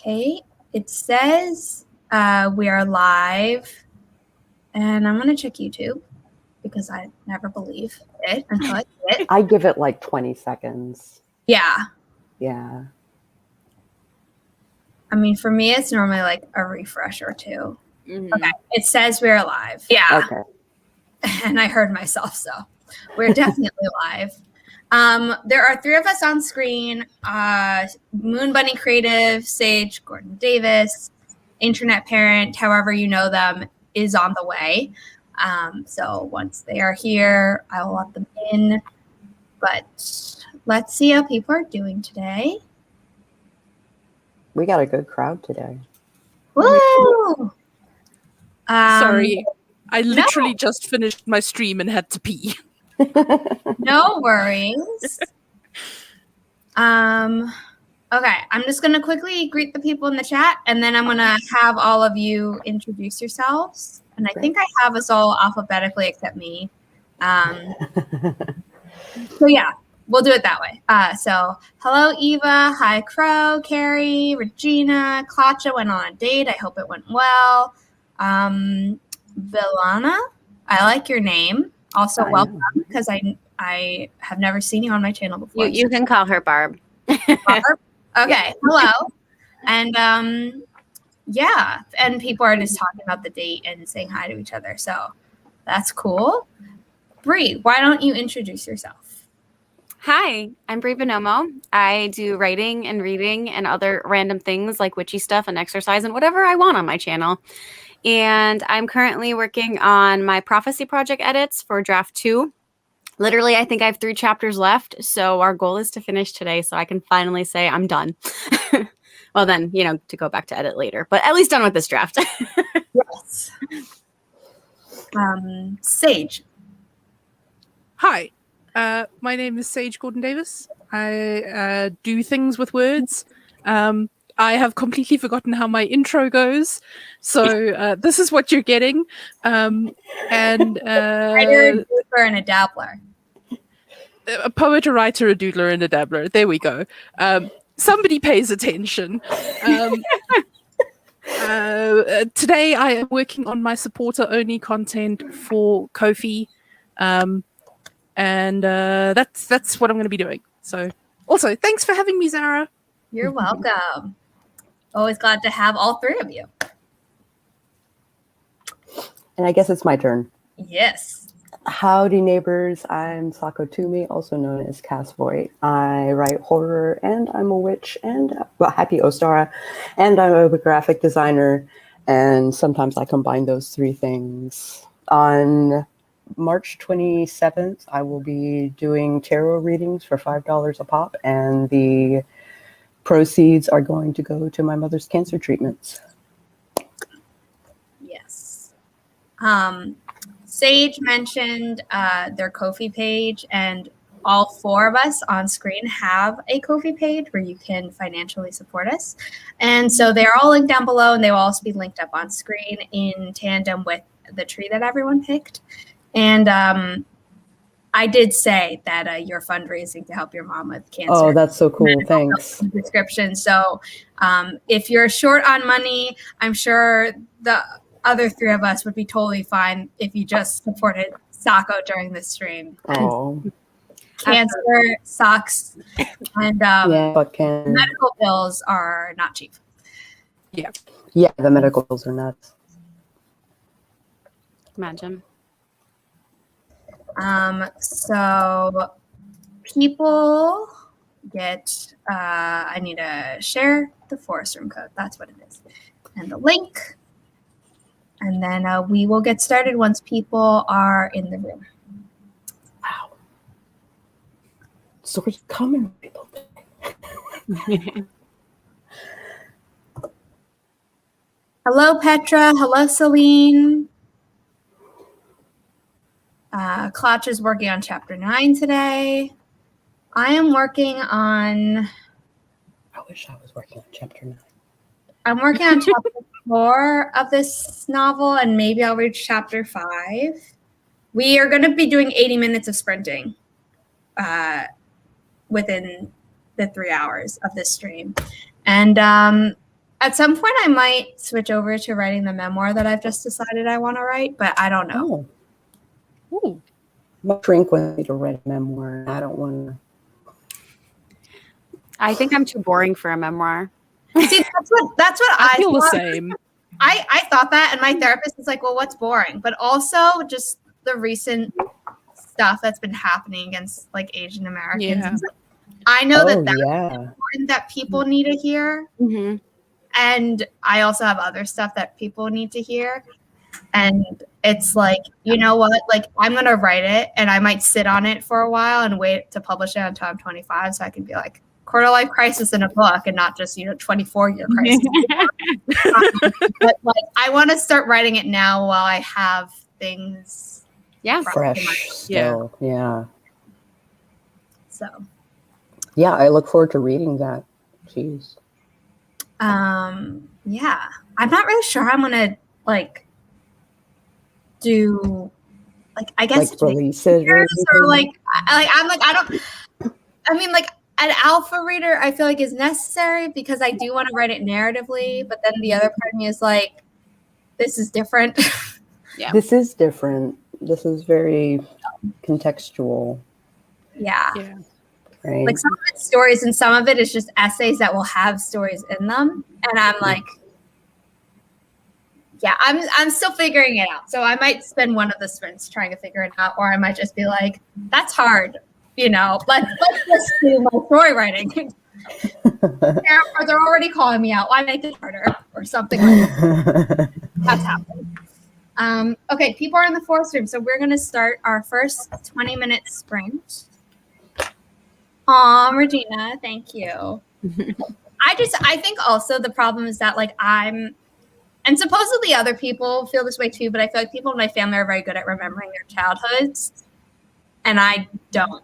Okay, it says we are live, and I'm going to check YouTube because I never believe it until I see it. I give it like 20 seconds. Yeah. Yeah. I mean, for me, it's normally like a refresh or two. Mm-hmm. Okay, it says we're live. Yeah. Okay. And I heard myself, so we're definitely live. There are 3 of us on screen. Moon Bunny Creative, Sage, Gordon Davis, Internet Parent, however you know them, is on the way. So once they are here, I will let them in. But let's see how people are doing today. We got a good crowd today. Woo! Sorry, I literally just finished my stream and had to pee. No worries. Okay, I'm just going to quickly greet the people in the chat, and then I'm going to have all of you introduce yourselves. And I think I have us all alphabetically except me. So yeah, we'll do it that way. So hello, Eva. Hi, Crow, Carrie, Regina. Klacha went on a date. I hope it went well. Bilana, I like your name. Also, welcome, because I have never seen you on my channel before. You can call her Barb. Barb? Okay, hello. And yeah, and people are just talking about the date and saying hi to each other. So that's cool. Bree, why don't you introduce yourself? Hi, I'm Bree Buonomo. I do writing and reading and other random things like witchy stuff and exercise and whatever I want on my channel. And I'm currently working on my prophecy project edits for draft 2. Literally, I think I have 3 chapters left. So our goal is to finish today so I can finally say I'm done. Well, then, to go back to edit later, but at least done with this draft. Yes. Sage. Hi, my name is Sage Gordon Davis. I do things with words. I have completely forgotten how my intro goes, so this is what you're getting. And writer, a doodler, and a dabbler. A poet, a writer, a doodler, and a dabbler. There we go. Somebody pays attention. Today I am working on my supporter-only content for Ko-fi. And that's what I'm going to be doing. So, also, thanks for having me, Zara. You're welcome. Always glad to have all 3 of you. And I guess it's my turn. Yes. Howdy, neighbors. I'm Sako Tumi, also known as Cassvoy. I write horror, and I'm a witch, and happy Ostara, and I'm a graphic designer, and sometimes I combine those 3 things. On March 27th, I will be doing tarot readings for $5 a pop, and the proceeds are going to go to my mother's cancer treatments. Yes. Sage mentioned their Ko-fi page, and all 4 of us on screen have a Ko-fi page where you can financially support us. And so they're all linked down below, and they will also be linked up on screen in tandem with the tree that everyone picked. And I did say that you're fundraising to help your mom with cancer. Oh, that's so cool. Thanks. In the description. So if you're short on money, I'm sure the other 3 of us would be totally fine if you just supported Sako during this stream. Oh. Cancer sucks. And medical bills are not cheap. Yeah. Yeah, the medical bills are nuts. Imagine. So people get, I need to share the Forest Room code. That's what it is. And the link. And then we will get started once people are in the room. Wow. So we're coming, people. Hello, Petra. Hello, Celine. Klacha is working on chapter 9 today. I am working on... I wish I was working on chapter 9. I'm working on chapter 4 of this novel, and maybe I'll reach chapter 5. We are going to be doing 80 minutes of sprinting within the 3 hours of this stream. And At some point, I might switch over to writing the memoir that I've just decided I want to write, but I don't know. Oh. Ooh. My shrink wants me to write a memoir. I don't want to. I think I'm too boring for a memoir. See, that's what I feel the thought. same. I thought that, and my therapist is like, well, what's boring? But also just the recent stuff that's been happening against like Asian Americans. Yeah. I know that's yeah. important that people need to hear. Mm-hmm. And I also have other stuff that people need to hear. And it's like, you know what? Like, I'm going to write it, and I might sit on it for a while and wait to publish it until I'm 25 so I can be like, quarter life crisis in a book and not just 24-year crisis. But like, I want to start writing it now while I have things fresh still. Yeah. So yeah, I look forward to reading that. Jeez. Yeah, I'm not really sure I'm gonna like do like, I guess like release it or like I'm like, I mean, like, an alpha reader I feel like is necessary because I do want to write it narratively, but then the other part of me is like, this is different. Yeah. This is different. This is very contextual. Yeah. Right. Like, some of it's stories and some of it is just essays that will have stories in them. And I'm like, yeah, I'm still figuring it out. So I might spend one of the sprints trying to figure it out, or I might just be like, that's hard. Let's just do my story writing. Or they're already calling me out. Why make it harder? Or something like that. That's happening. Okay, people are in the forest room, so we're going to start our first 20-minute sprint. Aw, Regina, thank you. I think also the problem is that, like, and supposedly other people feel this way too, but I feel like people in my family are very good at remembering their childhoods, and I don't.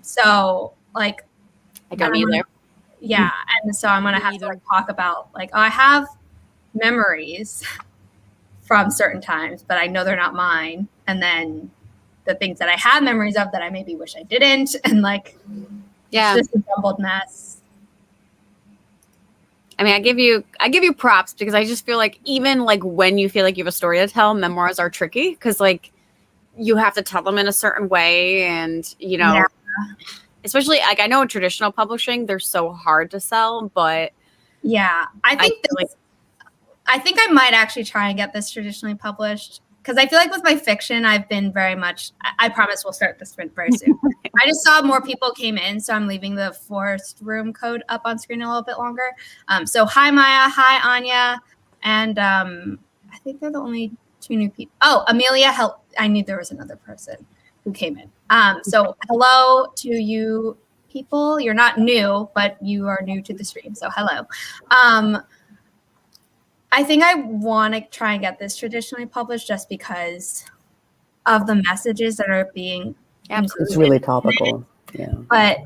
So, like, I don't either. Yeah, and so I'm gonna have to like talk about like, I have memories from certain times, but I know they're not mine. And then the things that I have memories of that I maybe wish I didn't, and like, it's just a jumbled mess. I mean, I give you props because I just feel like even like when you feel like you have a story to tell, memoirs are tricky because like you have to tell them in a certain way, and especially like I know in traditional publishing they're so hard to sell, but I think I might actually try and get this traditionally published because I feel like with my fiction I've been very much. I promise we'll start the sprint very soon. I just saw more people came in, so I'm leaving the forest room code up on screen a little bit longer. So hi Maya, hi Anya, and I think they're the only two new people. Oh, Amelia, help! I knew there was another person who came in. So hello to you people. You're not new, but you are new to the stream. So hello. I think I want to try and get this traditionally published just because of the messages that are being included. It's really topical. Yeah. But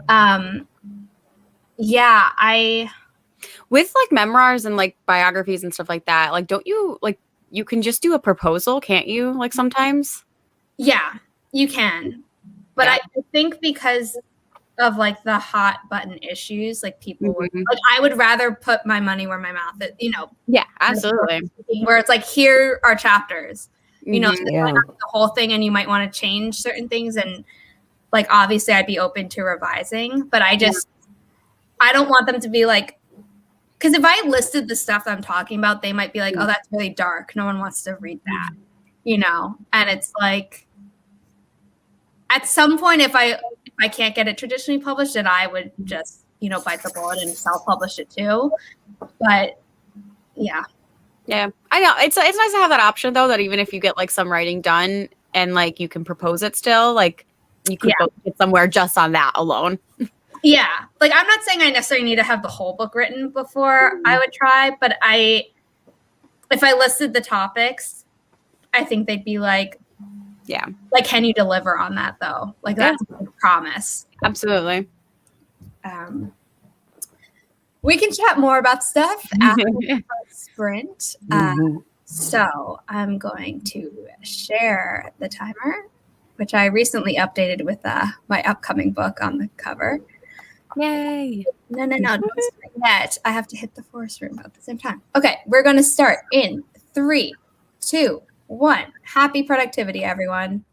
with like memoirs and like biographies and stuff like that, like don't you like you can just do a proposal, can't you? Like sometimes. Yeah, you can. But I think because of like the hot button issues, like people would like, I would rather put my money where my mouth is, Yeah, absolutely. Where it's like, here are chapters, Mm-hmm. the whole thing, and you might want to change certain things, and like obviously I'd be open to revising, but I don't want them to be like, because if I listed the stuff that I'm talking about, they might be like, oh, that's really dark, no one wants to read that, and it's like, at some point, if I can't get it traditionally published, then I would just, bite the bullet and self-publish it too. But yeah, I know it's nice to have that option though. That even if you get like some writing done and like you can propose it still, like you could go get somewhere just on that alone. Yeah, like I'm not saying I necessarily need to have the whole book written before I would try, but if I listed the topics, I think they'd be like, yeah, like, can you deliver on that though? Like that's a promise. Absolutely. We can chat more about stuff after the sprint. So I'm going to share the timer, which I recently updated with my upcoming book on the cover. Yay. No, don't start yet. I have to hit the forest room at the same time. Okay, we're going to start in 3, 2, 1. Happy productivity, everyone.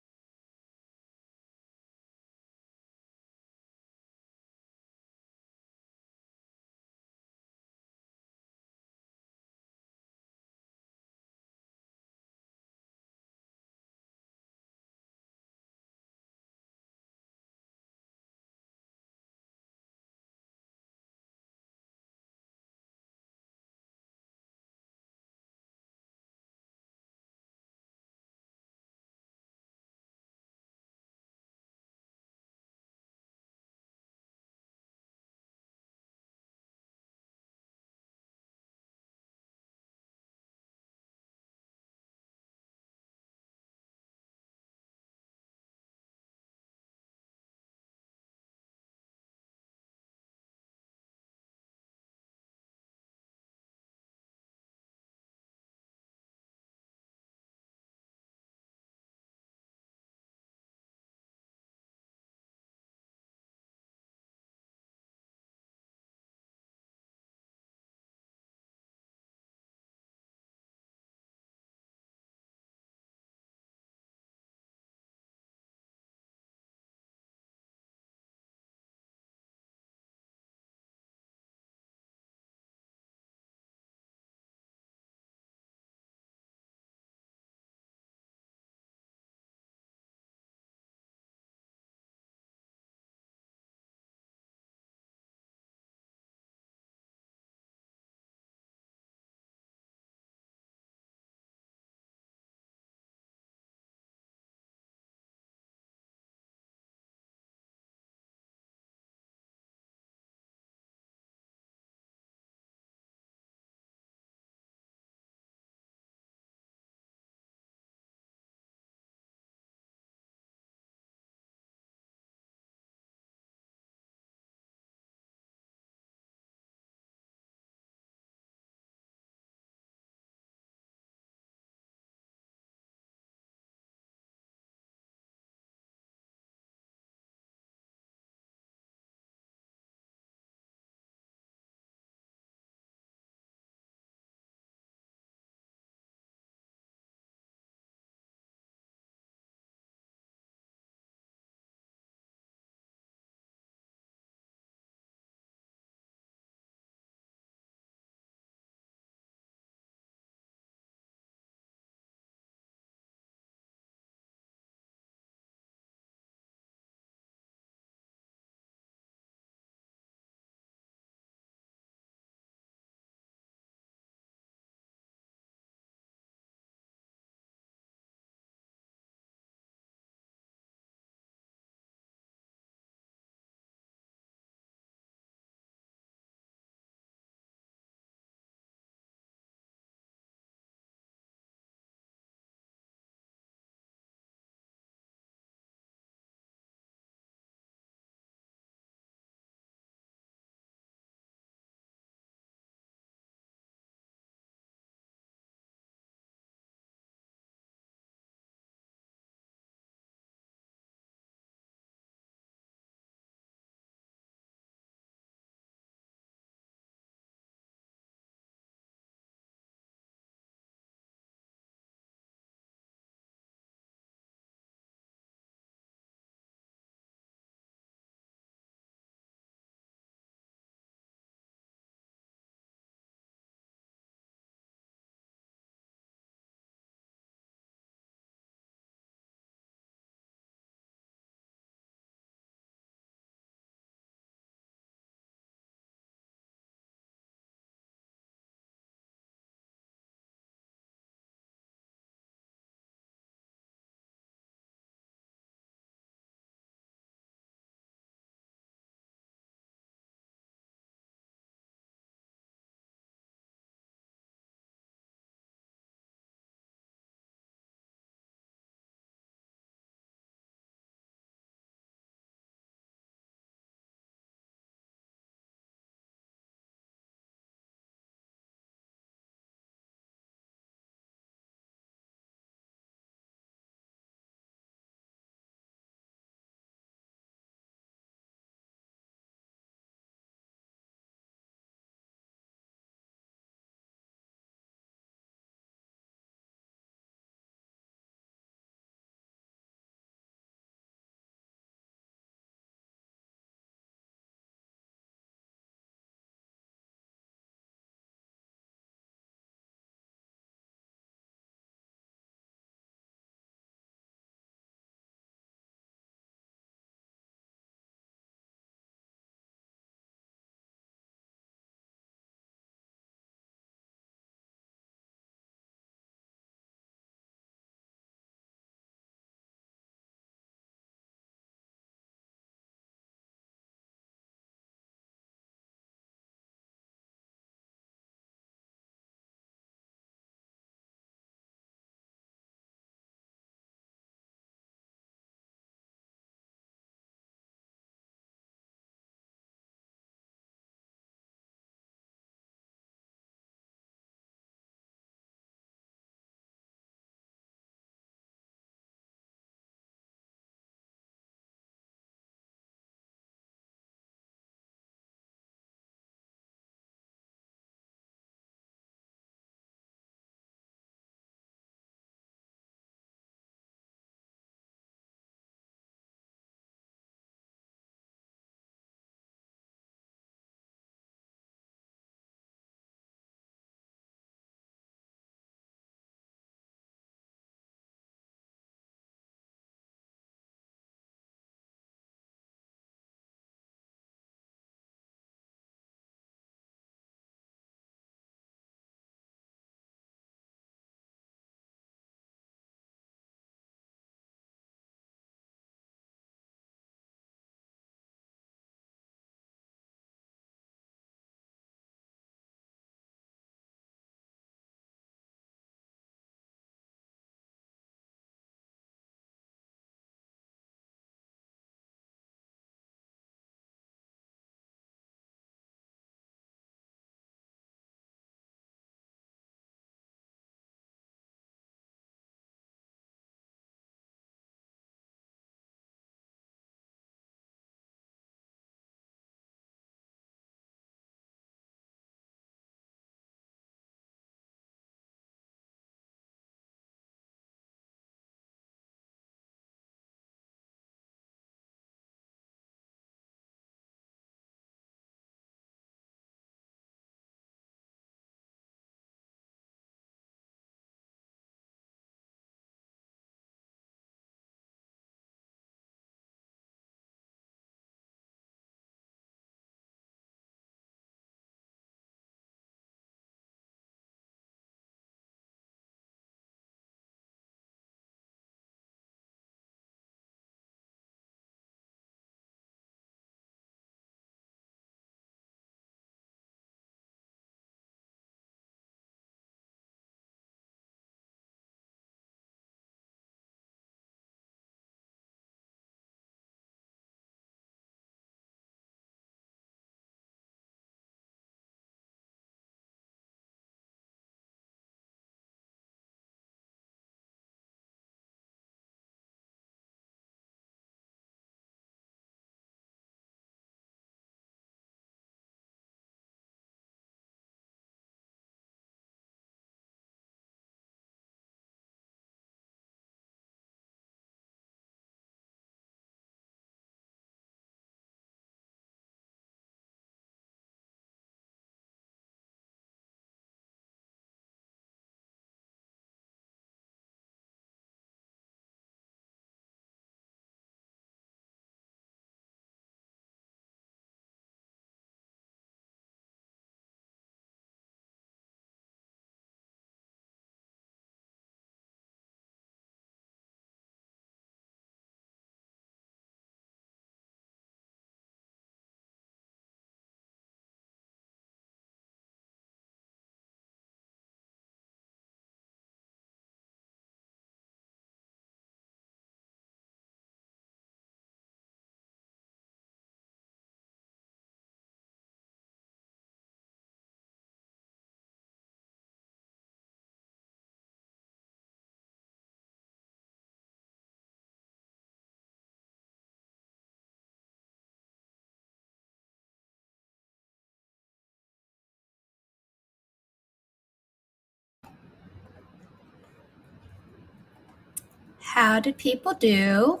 How did people do?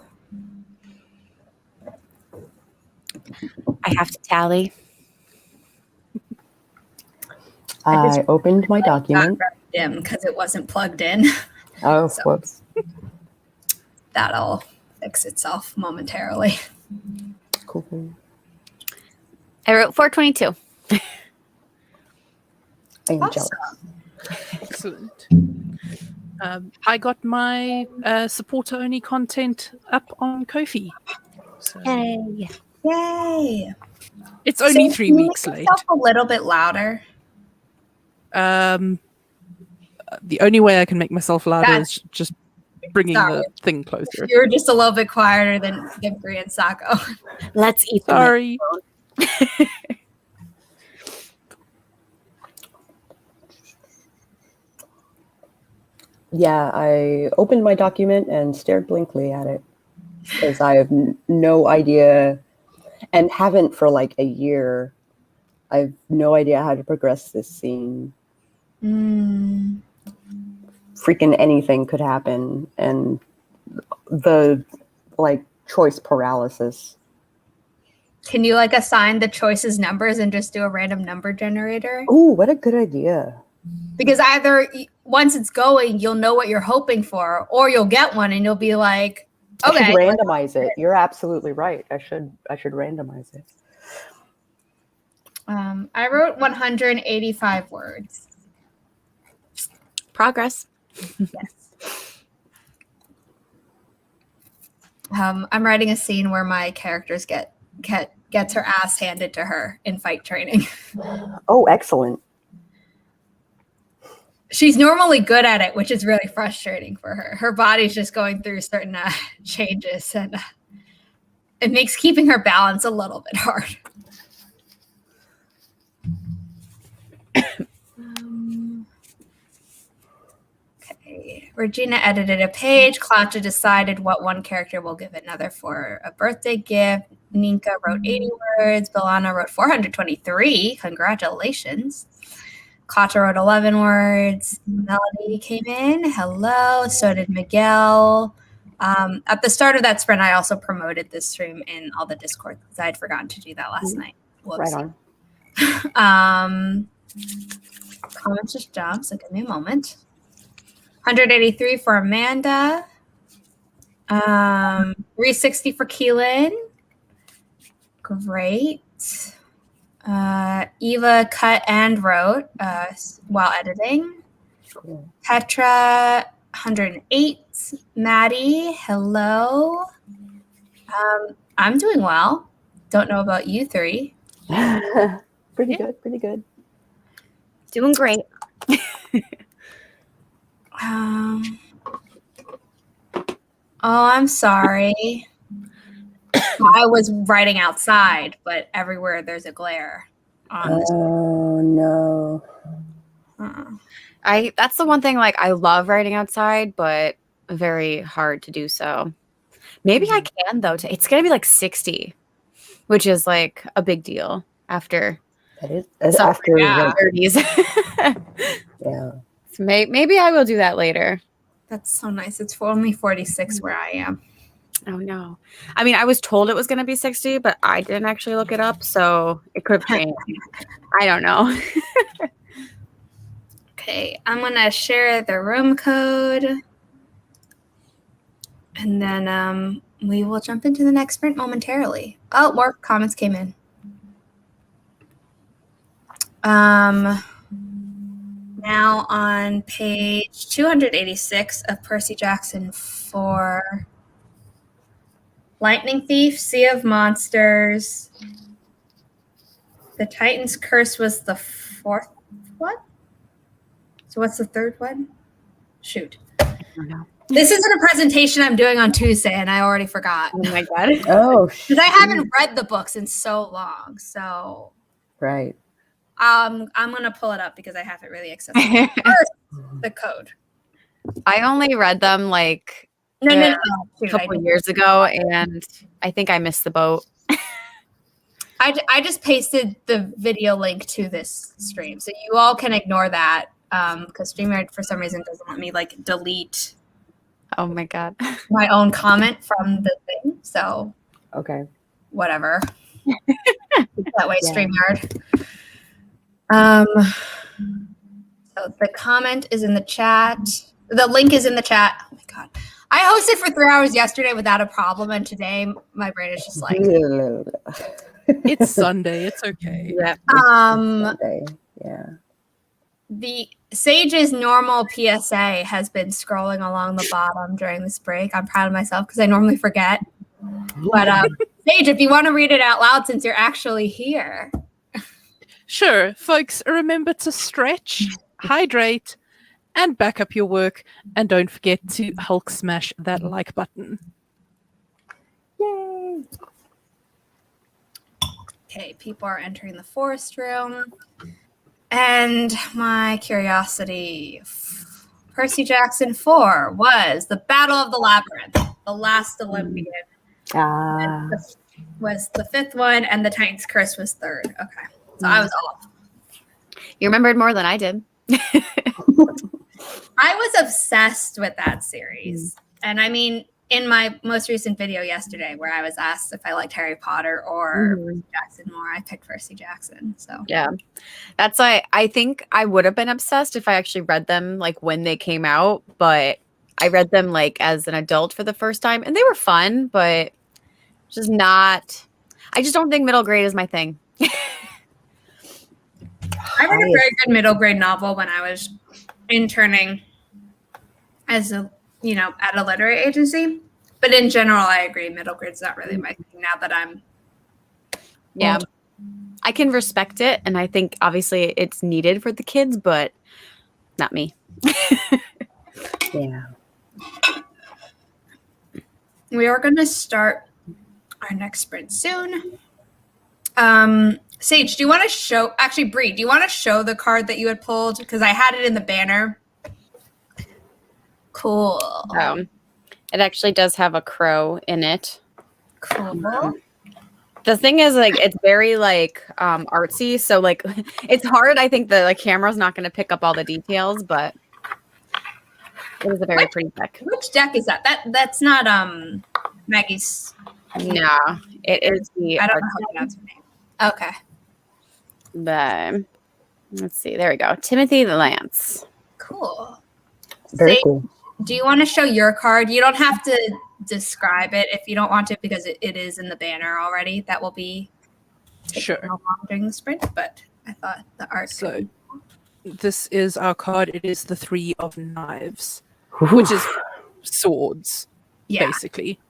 I have to tally. I opened my document. Got very dim because it wasn't plugged in. Oh, So- whoops. That'll fix itself momentarily. Cool. I wrote 422. I am jealous. Excellent. I got my supporter-only content up on Ko-fi. So Yay. Yay! it's only So 3 can you weeks make late. yourself a little bit louder. The only way I can make myself louder That's- is just bringing Sorry. the thing closer. You're just a little bit quieter than Bree and Sako. Let's eat the Sorry. Yeah, I opened my document and stared blankly at it because I have no idea and haven't for like a year. I have no idea how to progress this scene. Freaking anything could happen, and the like choice paralysis. Can you like assign the choices numbers and just do a random number generator? Ooh, what a good idea. Because either once it's going, you'll know what you're hoping for, or you'll get one and you'll be like, I should okay. randomize it. You're absolutely right. I should randomize it. I wrote 185 words. progress. Yes. I'm writing a scene where my characters gets her ass handed to her in fight training. Oh, excellent. She's normally good at it, which is really frustrating for her. Her body's just going through certain changes, and it makes keeping her balance a little bit hard. Okay. Regina edited a page. Claudia decided what one character will give another for a birthday gift. Ninka wrote 80 words. Bilana wrote 423. Congratulations. Claudia wrote 11 words. Melody came in. Hello. So did Miguel. At the start of that sprint, I also promoted this stream in all the Discord because I had forgotten to do that last night. Right Whoops. on. Comments just jumped, so give me a moment. 183 for Amanda. 360 for Keelan. Great. Eva cut and wrote while editing. Cool. Petra, 108. Maddie, hello. I'm doing well. Don't know about you three. Pretty good. Pretty good. Doing great. Oh, I'm sorry. I was writing outside, but everywhere there's a glare on this. Oh no. That's the one thing, like, I love writing outside, but very hard to do so. Maybe I can though. It's gonna be like 60, which is like a big deal after That is So, after yeah. 30s. yeah. So maybe I will do that later. That's so nice. It's only 46 where I am. Oh no. I mean, I was told it was going to be 60, but I didn't actually look it up, so it could have changed. I don't know. Okay, I'm gonna share the room code, and then we will jump into the next sprint momentarily. Oh, more comments came in. Now on page 286 of Percy Jackson 4, Lightning Thief, Sea of Monsters. The Titan's Curse was the fourth one? So what's the third one? Shoot. I don't know. This isn't a presentation I'm doing on Tuesday, and I already forgot. Oh my god. Oh, Because I haven't read the books in so long. So right. I'm going to pull it up because I have it really accessible. First, the code. I only read them like No. a Shoot, couple of years ago, and I think I missed the boat. I just pasted the video link to this stream. So you all can ignore that because StreamYard, for some reason, doesn't let me like delete Oh my god. my own comment from the thing. So Okay. whatever. That way, Yeah. StreamYard. So the comment is in the chat. The link is in the chat. Oh my god. I hosted for 3 hours yesterday without a problem, and today my brain is just like It's Sunday. It's okay. Yeah. Sunday. Yeah. the Sage's normal PSA has been scrolling along the bottom during this break. I'm proud of myself because I normally forget. But Sage, if you want to read it out loud since you're actually here. Sure, folks, remember to stretch, hydrate, and back up your work. And don't forget to Hulk smash that like button. Yay. Okay, people are entering the forest room. And my curiosity, Percy Jackson 4 was the Battle of the Labyrinth, the last Olympian. Was the 5th one, and the Titan's Curse was 3rd. Okay, so I was off. You remembered more than I did. I was obsessed with that series. And I mean, in my most recent video yesterday, where I was asked if I liked Harry Potter or Percy Jackson more, I picked Percy Jackson. So Yeah. That's why I think I would have been obsessed if I actually read them like when they came out, but I read them like as an adult for the first time and they were fun, but just not, I just don't think middle grade is my thing. I read a very good middle grade novel when I was interning as a, at a literary agency. But in general, I agree. Middle grade's not really my thing now that I'm old. I can respect it. And I think obviously it's needed for the kids, but not me. Yeah. We are going to start our next sprint soon. Sage, do you want to show, actually, Bree, do you want to show the card that you had pulled? Because I had it in the banner. Cool. It actually does have a crow in it. Cool. The thing is, like, it's very like artsy, so like it's hard. I think the camera's not going to pick up all the details, but it is a very pretty deck. Which deck is that? That's not Maggie's. No, it is the. I don't know how to pronounce her name. Okay. But let's see. There we go. Timothy the Lance. Cool. Very Sage, cool. do you want to show your card? You don't have to describe it if you don't want to, because it is in the banner already. That will be Sure. during the sprint, but I thought the art. So this is our card. It is the 3 of Knives, which is swords, basically.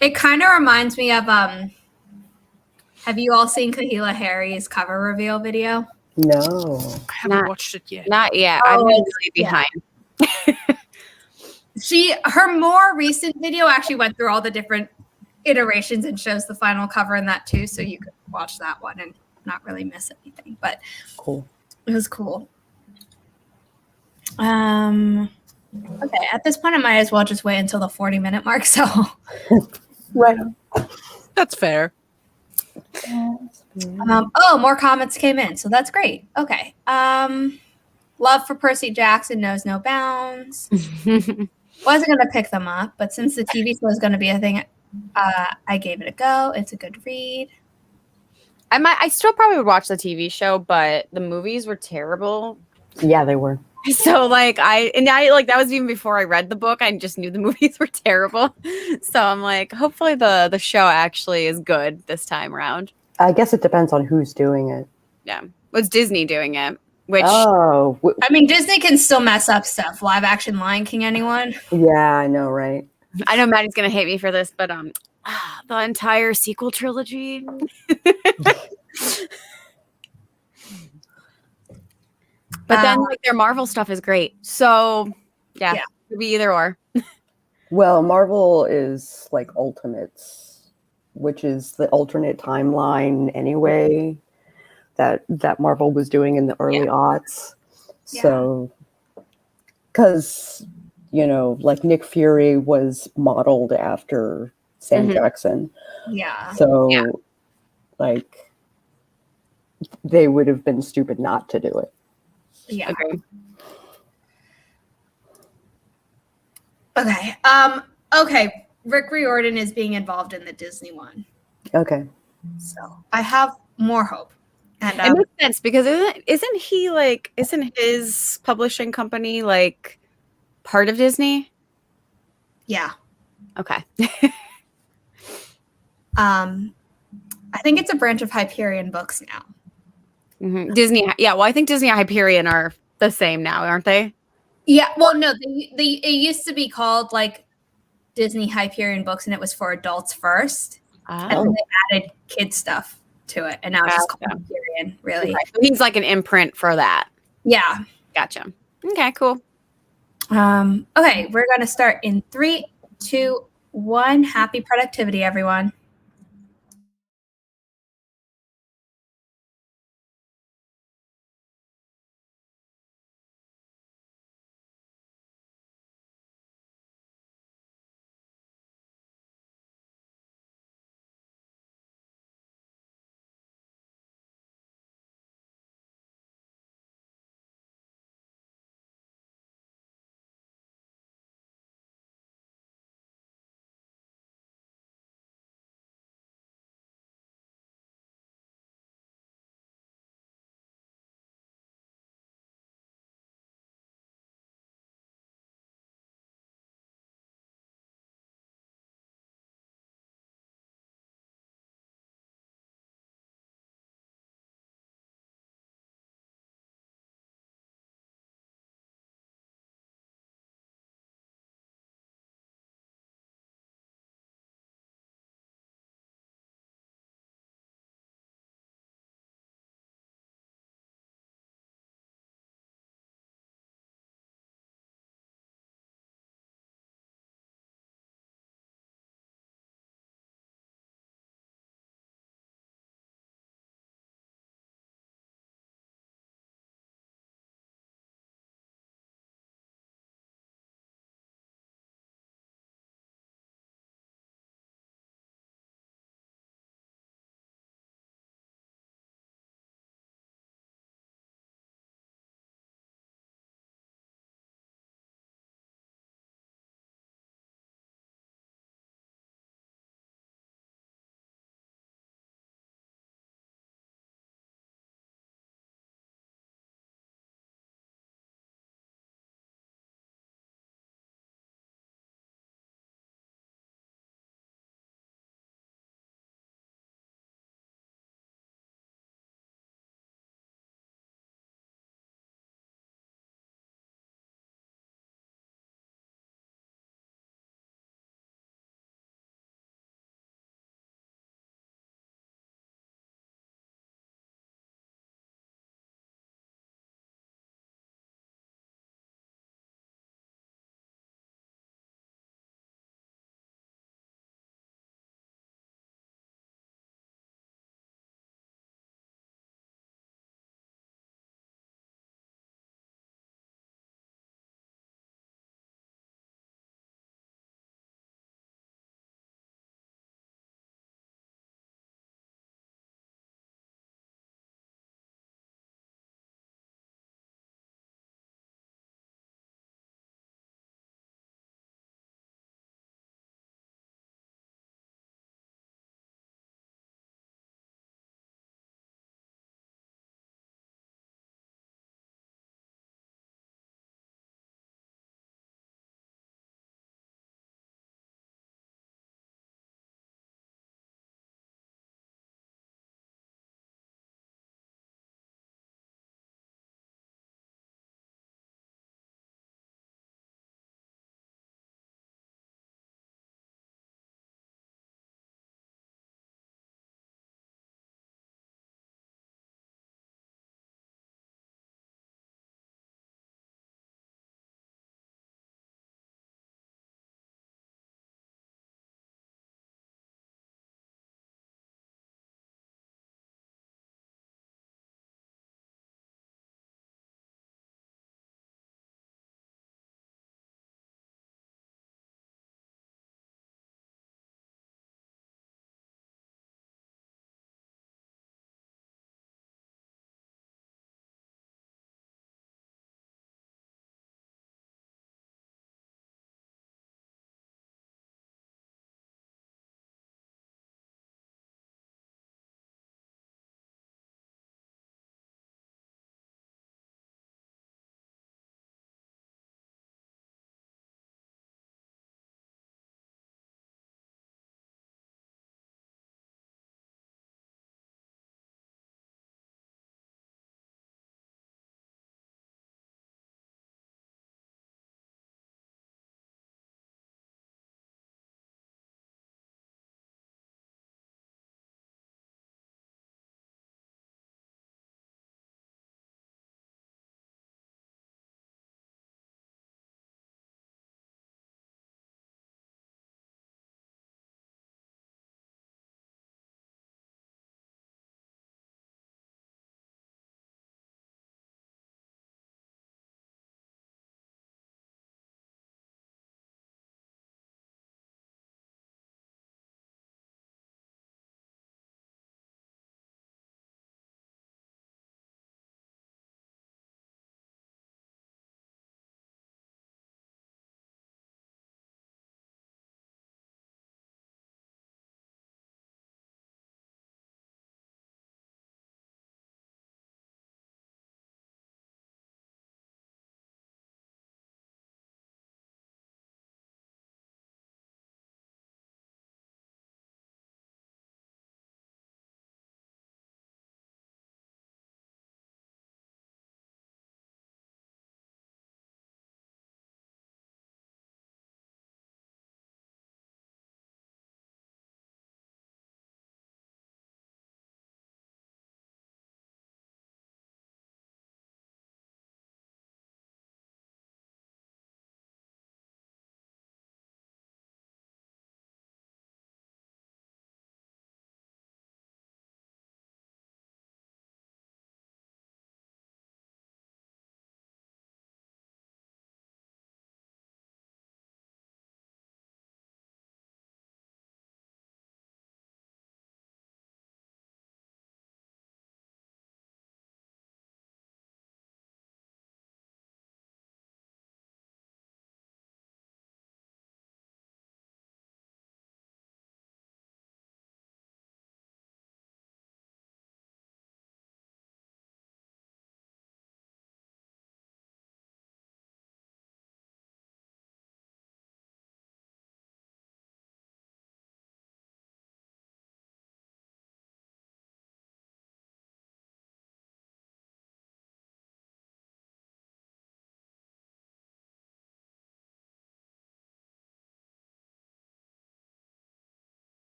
It kind of reminds me of have you all seen Kahila Harry's cover reveal video? No. I haven't watched it yet. Not yet. Oh, I'm really behind. Her more recent video actually went through all the different iterations and shows the final cover in that too, so you could watch that one and not really miss anything. But Cool. It was cool. Okay, at this point I might as well just wait until the 40-minute mark. So Right. That's fair. more comments came in, so that's great. Okay. Love for Percy Jackson knows no bounds. Wasn't gonna pick them up, but since the TV show is gonna be a thing, I gave it a go. It's a good read. I still probably would watch the TV show, but the movies were terrible. Yeah, they were. So that was even before I read the book. I just knew the movies were terrible. So I'm like, hopefully the show actually is good this time around. I guess it depends on who's doing it. Yeah. Was Disney doing it? Which I mean, Disney can still mess up stuff. Live action Lion King, anyone? Yeah, I know, right? I know Maddie's gonna hate me for this, but the entire sequel trilogy. But then their Marvel stuff is great. So yeah. It could be either or. Well, Marvel is like Ultimates, which is the alternate timeline anyway that Marvel was doing in the early aughts. So, because, like Nick Fury was modeled after Sam Jackson. Yeah. So, like, they would have been stupid not to do it. Yeah. Okay. Okay. Okay. Rick Riordan is being involved in the Disney one, Okay. so I have more hope. And It makes sense because isn't his publishing company like part of Disney? yeah, Okay. I think it's a branch of Hyperion Books now. Mhm. Disney, yeah. Well, I think Disney and Hyperion are the same now, aren't they? Yeah. Well, no, it used to be called like Disney Hyperion Books, and it was for adults first, and then they added kids stuff to it, and now it's just called Gotcha. Hyperion. Really? Okay. So he's like an imprint for that. Yeah. Gotcha. Okay, cool. Okay, we're gonna start in 3, 2, 1. Happy productivity, everyone.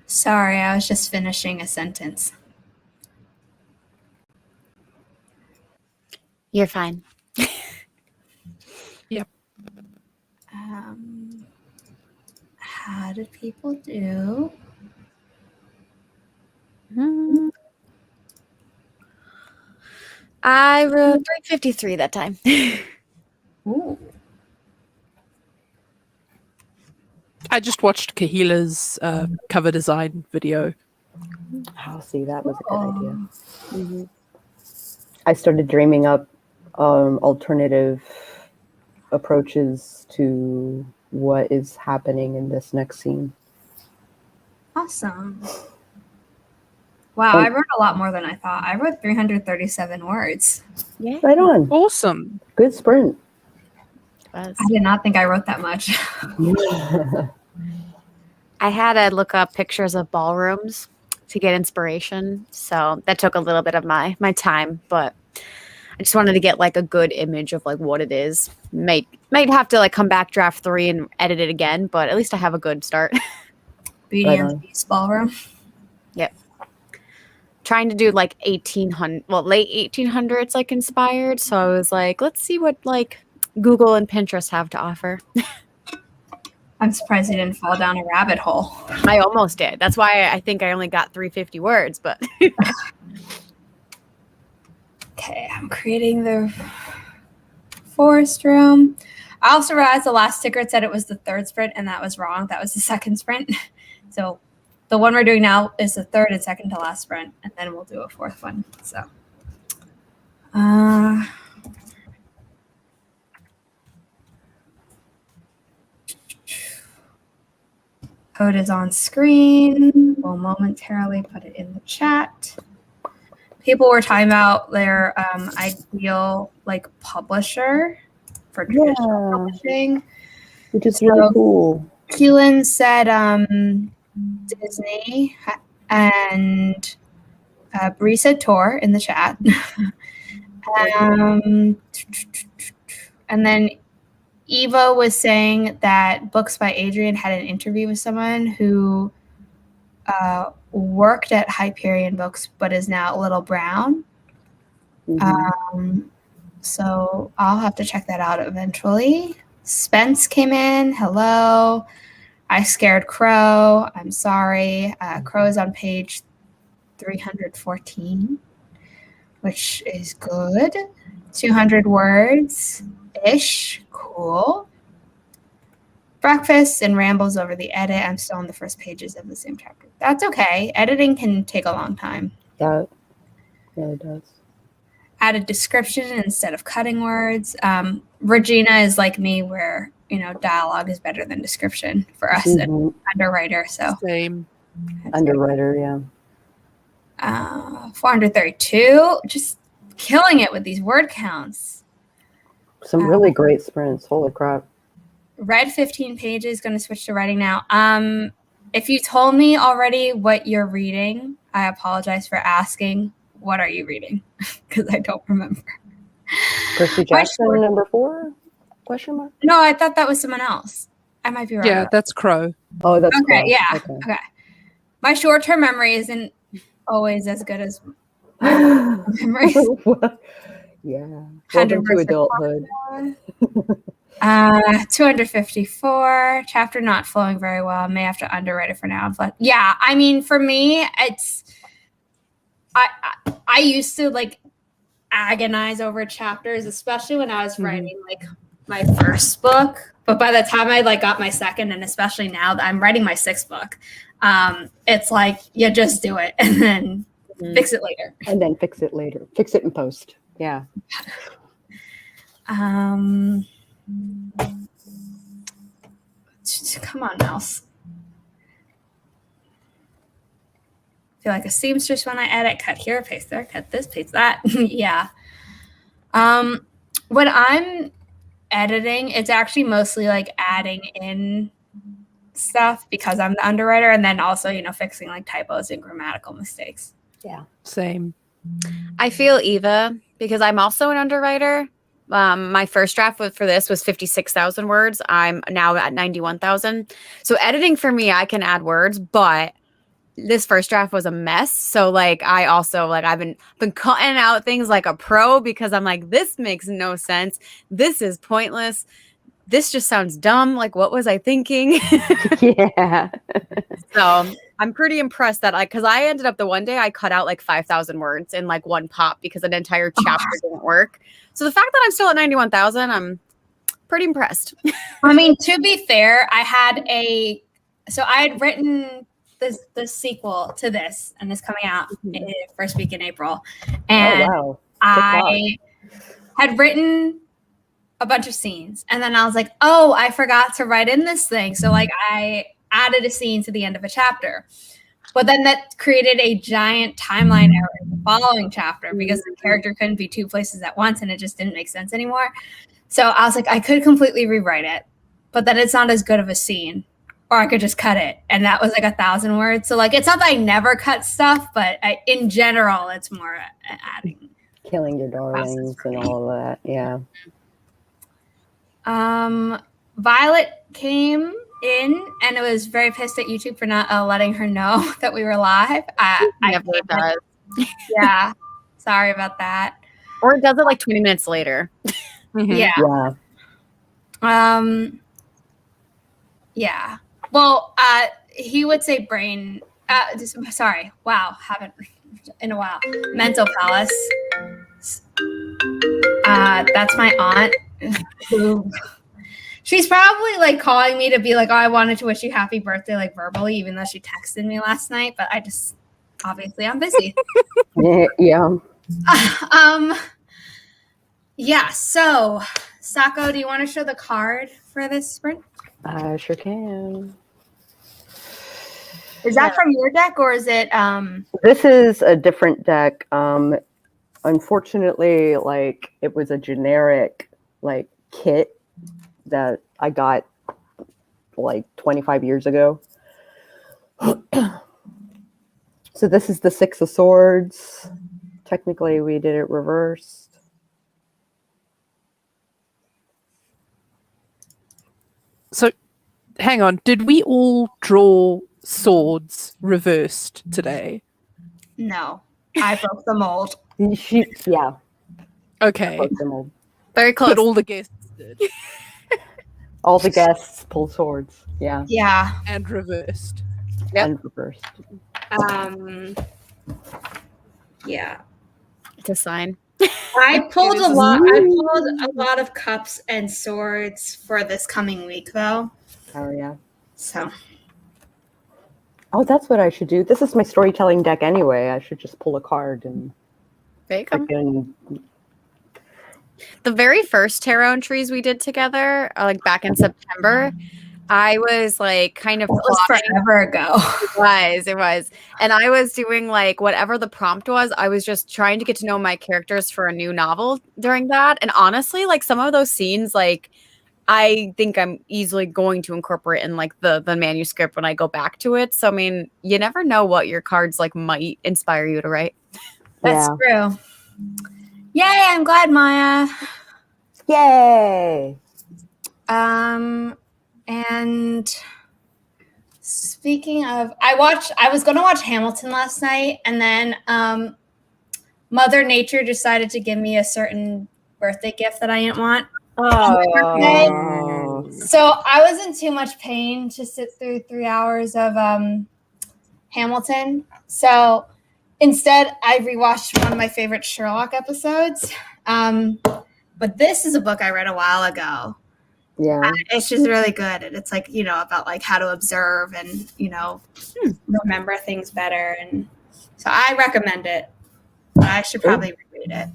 Sorry, I was just finishing a sentence. You're fine. Yep. How did people do? I wrote 353 that time. Ooh. I just watched Kahila's cover design video. I'll see, that was a good idea. Mhm. I started dreaming up alternative approaches to what is happening in this next scene. Awesome. Wow, I wrote a lot more than I thought. I wrote 337 words. Yeah. Right on. Awesome. Good sprint. I did not think I wrote that much. I had to look up pictures of ballrooms to get inspiration. So that took a little bit of my time, but I just wanted to get like a good image of like what it is. Might have to like come back draft 3 and edit it again, but at least I have a good start. Beauty Right and on. the Beast ballroom. Yep. Trying to do like 1800, well, late 1800s like inspired. So I was like, let's see what like Google and Pinterest have to offer. I'm surprised you didn't fall down a rabbit hole. I almost did. That's why I think I only got 350 words, but Okay, I'm creating the forest room. I also realized the last sticker it said it was the 3rd sprint, and that was wrong. That was the 2nd sprint. So the one we're doing now is the 3rd and 2nd to last sprint, and then we'll do a 4th one. So code is on screen. We'll momentarily put it in the chat. People were talking about their ideal like publisher for traditional publishing, which is really cool. Keelan said Disney, and Bree said Tor in the chat. And then Eva was saying that Books by Adrian had an interview with someone who worked at Hyperion Books but is now Little Brown. So I'll have to check that out eventually. Spence came in. Hello. I scared Crow. I'm sorry. Crow is on page 314, which is good. 200 words-ish. Cool. Breakfast and rambles over the edit. I'm still on the first pages of the same chapter. That's okay. Editing can take a long time. Yeah, it does. Add a description instead of cutting words. Regina is like me where, dialogue is better than description for us and underwriter. So Same. Underwriter, yeah. 432, just killing it with these word counts. Some really great sprints. Holy crap. Read 15 pages, going to switch to writing now. If you told me already what you're reading, I apologize for asking. What are you reading? Because I don't remember. Percy Jackson, number 4? Question mark? No, I thought that was someone else. I might be wrong. Yeah, that's Crow. Oh, that's okay. Crow. Yeah. Okay. My short-term memory isn't always as good as my memories. Yeah. Welcome to adulthood. 254. Chapter not flowing very well. May have to underwrite it for now. But yeah, I mean, for me, it's I used to like agonize over chapters, especially when I was writing like my first book. But by the time I like got my second, and especially now that I'm writing my 6th book, it's like you just do it and then fix it later. And then fix it later. Fix it in post. Yeah. Come on, mouse. Feel like a seamstress when I edit. Cut here, paste there, cut this, paste that. Yeah. When I'm editing, it's actually mostly like adding in stuff because I'm the underwriter, and then also, fixing like typos and grammatical mistakes. Yeah. Same. I feel Eva because I'm also an underwriter. My first draft for this was 56,000 words. I'm now at 91,000. So editing for me, I can add words, but this first draft was a mess. So like I also like I've been cutting out things like a pro because I'm like, this makes no sense. This is pointless. This just sounds dumb. Like, what was I thinking? Yeah. So I'm pretty impressed that because I ended up the one day I cut out like 5,000 words in like one pop because an entire chapter didn't work. So the fact that I'm still at 91,000, I'm pretty impressed. I mean, to be fair, I had written the sequel to this, and it's coming out first week in April. And wow. I had written a bunch of scenes, and then I was like, oh, I forgot to write in this thing. So like I added a scene to the end of a chapter. But then that created a giant timeline error in the following chapter because the character couldn't be two places at once, and it just didn't make sense anymore. So I was like, I could completely rewrite it, but then it's not as good of a scene. Or I could just cut it. And that was like 1,000 words. So like, it's not that I never cut stuff, but in general, it's more adding. Killing your darlings and all of that. Yeah. Violet came in and it was very pissed at YouTube for not letting her know that we were live. Never does. Yeah. Sorry about that. Or it does it like 20 minutes later. Yeah. Yeah. Yeah. Well, he would say brain. Sorry. Wow. Haven't in a while. Mental Palace. That's my aunt. She's probably like calling me to be like, oh, I wanted to wish you happy birthday, like verbally, even though she texted me last night. But I just, obviously, I'm busy. Yeah. Yeah. So, Sako, do you want to show the card for this sprint? I sure can. Is that from your deck or is it This is a different deck. Unfortunately, like it was a generic like kit that I got like 25 years ago. So this is the Six of Swords. Technically, we did it reversed. So, hang on. Did we all draw swords reversed today? No. I broke the mold. Yeah. Okay. Broke the mold. Very close. But all the guests did. All the guests pulled swords. Yeah. Yeah. And reversed. Yep. And reversed. Yeah. It's a sign. I pulled It is a a lot. I sign. pulled a lot of cups and swords for this coming week, though. Oh yeah. So. Oh, that's what I should do. This is my storytelling deck anyway. I should just pull a card and There you go. fucking. The very first tarot entries we did together, like back in September, I was like kind of It was plotting. forever ago. It was. And I was doing like whatever the prompt was, I was just trying to get to know my characters for a new novel during that. And honestly, like some of those scenes, like I think I'm easily going to incorporate in like the manuscript when I go back to it. So I mean, you never know what your cards like might inspire you to write. That's Yeah. true. Yay, I'm glad, Maya. Yay! And speaking of, I was going to watch Hamilton last night, and then Mother Nature decided to give me a certain birthday gift that I didn't want. Oh. So I was in too much pain to sit through 3 hours of Hamilton. So instead, I rewatched one of my favorite Sherlock episodes. But this is a book I read a while ago. Yeah. It's just really good. And it's like, about like how to observe and, remember things better. And so I recommend it. I should probably reread it.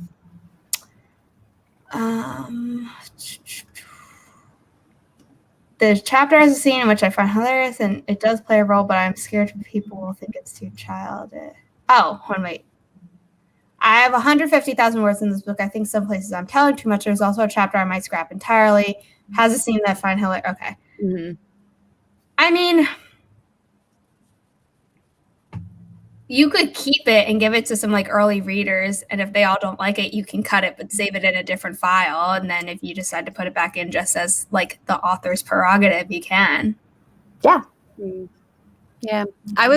The chapter has a scene in which I find hilarious, and it does play a role, but I'm scared people will think it's too childish. Oh, wait. I have 150,000 words in this book. I think some places I'm telling too much. There's also a chapter I might scrap entirely. Has a scene that I find hilarious. Okay. Mm-hmm. I mean, you could keep it and give it to some like early readers, and if they all don't like it, you can cut it but save it in a different file, and then if you decide to put it back in just as like the author's prerogative, you can. Yeah. Yeah. I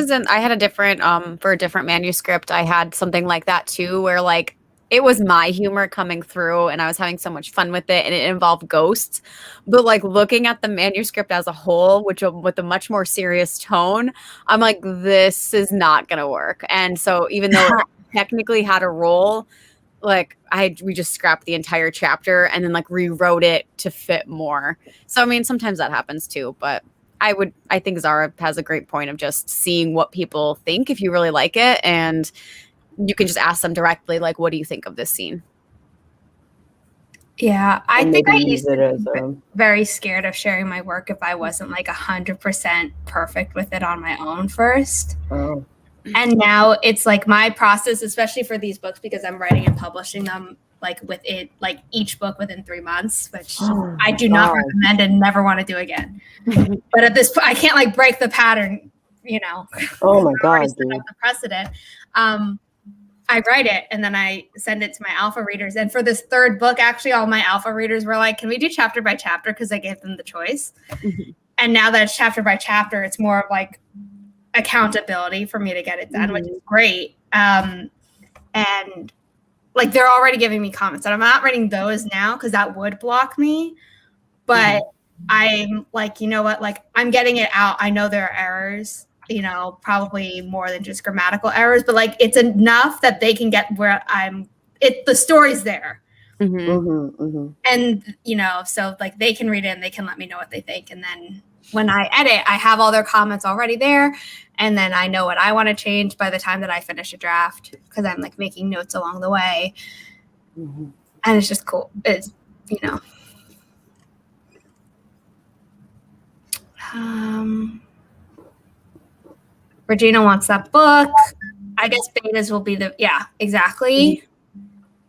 had a different, for a different manuscript, I had something like that too, where like it was my humor coming through and I was having so much fun with it and it involved ghosts. But like looking at the manuscript as a whole, which with a much more serious tone, I'm like, this is not going to work. And so even though it technically had a role, like we just scrapped the entire chapter and then like rewrote it to fit more. So I mean, sometimes that happens too, but I think Zara has a great point of just seeing what people think if you really like it, and you can just ask them directly, like, what do you think of this scene? Yeah, I think I used to as be very scared of sharing my work if I wasn't like 100% perfect with it on my own first. Oh. And now it's like my process, especially for these books, because I'm writing and publishing them like each book within 3 months, which I do not recommend and never want to do again. But at this point, I can't like break the pattern, you know. Oh my God, set up the precedent. I write it and then I send it to my alpha readers. And for this third book, actually, all my alpha readers were like, can we do chapter by chapter? Because I gave them the choice. And now that it's chapter by chapter, it's more of like accountability for me to get it done, which is great. And like they're already giving me comments, and I'm not writing those now because that would block me. But I'm like, you know what? Like I'm getting it out. I know there are errors, you know, probably more than just grammatical errors, but like it's enough that they can get where the story's there. And, you know, so like they can read it and they can let me know what they think. And then when I edit, I have all their comments already there. And then I know what I want to change by the time that I finish a draft, because I'm like making notes along the way. And it's just cool. It's, you know. Regina wants that book. I guess betas will be exactly.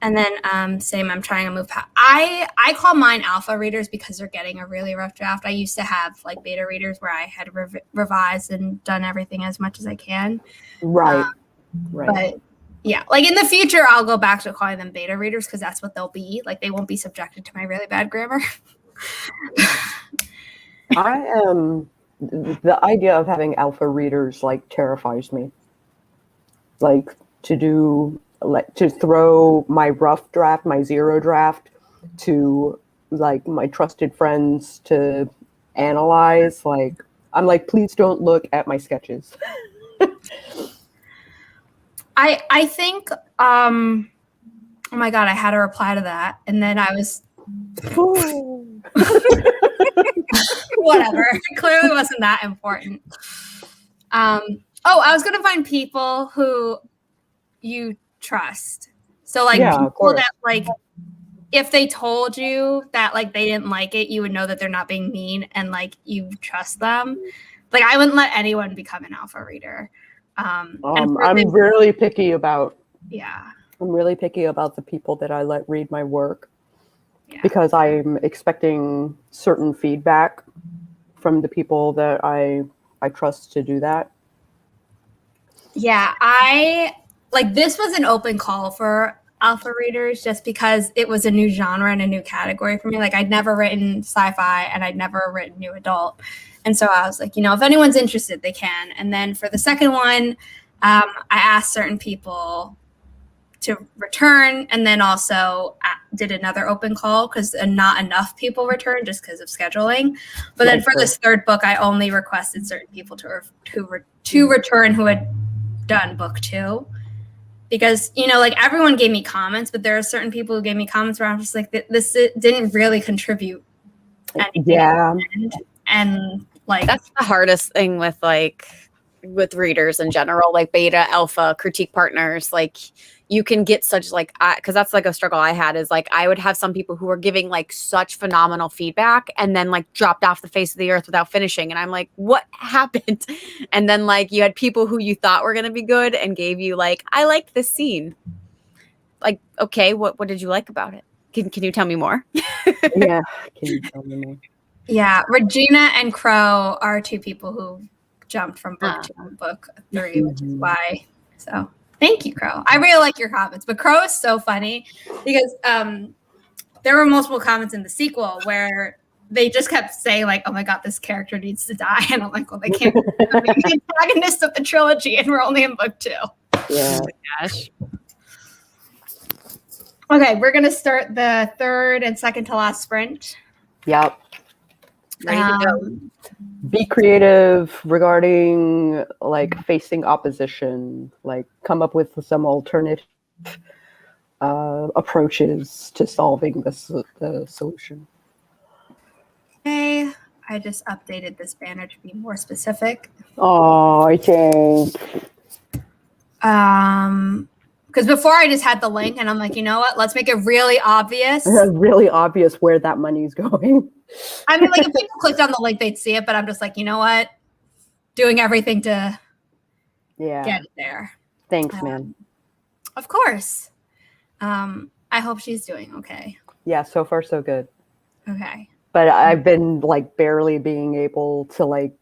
And then same, I'm trying to move past. I call mine alpha readers because they're getting a really rough draft. I used to have like beta readers where I had revised and done everything as much as I can. Right. But yeah, like in the future, I'll go back to calling them beta readers because that's what they'll be. Like they won't be subjected to my really bad grammar. The idea of having alpha readers like terrifies me. Like to throw my rough draft, my zero draft to like my trusted friends to analyze. Like I'm like, please don't look at my sketches. I think oh my God, I had a reply to that and then I was whatever. It clearly wasn't that important. I was gonna find people who you trust. So like people that like if they told you that like they didn't like it, you would know that they're not being mean and like you trust them. Like I wouldn't let anyone become an alpha reader. I'm really picky about I'm really picky about the people that I let read my work because I'm expecting certain feedback from the people that I trust to do that. Yeah, this was an open call for alpha readers just because it was a new genre and a new category for me. Like I'd never written sci-fi and I'd never written new adult. And so I was like, you know, if anyone's interested, they can. And then for the second one, I asked certain people to return and then also did another open call because not enough people returned just because of scheduling. But then for this third book, I only requested certain people to return who had done book 2. Because, you know, like everyone gave me comments, but there are certain people who gave me comments where I'm just like, this didn't really contribute anything. Yeah. And like that's the hardest thing with readers in general, like beta, alpha, critique partners. Like you can get such like, because that's like a struggle I had is like I would have some people who were giving like such phenomenal feedback and then like dropped off the face of the earth without finishing. And I'm like, what happened? And then like you had people who you thought were going to be good and gave you like, I liked this scene. Like, okay, what did you like about it? Can you tell me more? Yeah. Can you tell me more? Yeah, Regina and Crow are 2 people who jumped from book 2 to book 3, which is why. So thank you, Crow. I really like your comments, but Crow is so funny because there were multiple comments in the sequel where they just kept saying like, "Oh my god, this character needs to die," and I'm like, "Well, they can't be the antagonist of the trilogy, and we're only in book 2." Yeah. Oh my gosh. Okay, we're gonna start the third and second to last sprint. Yep. Ready to go. Be creative regarding like facing opposition. Like come up with some alternative approaches to solving the solution. Okay, I just updated this banner to be more specific. Oh, I think. Because before I just had the link, and I'm like, you know what? Let's make it really obvious. Really obvious where that money's going. I mean, like if people clicked on the link, they'd see it, but I'm just like, you know what? Doing everything to get it there. Thanks, man. Of course. I hope she's doing okay. Yeah, so far so good. Okay. But I've been like barely being able to like,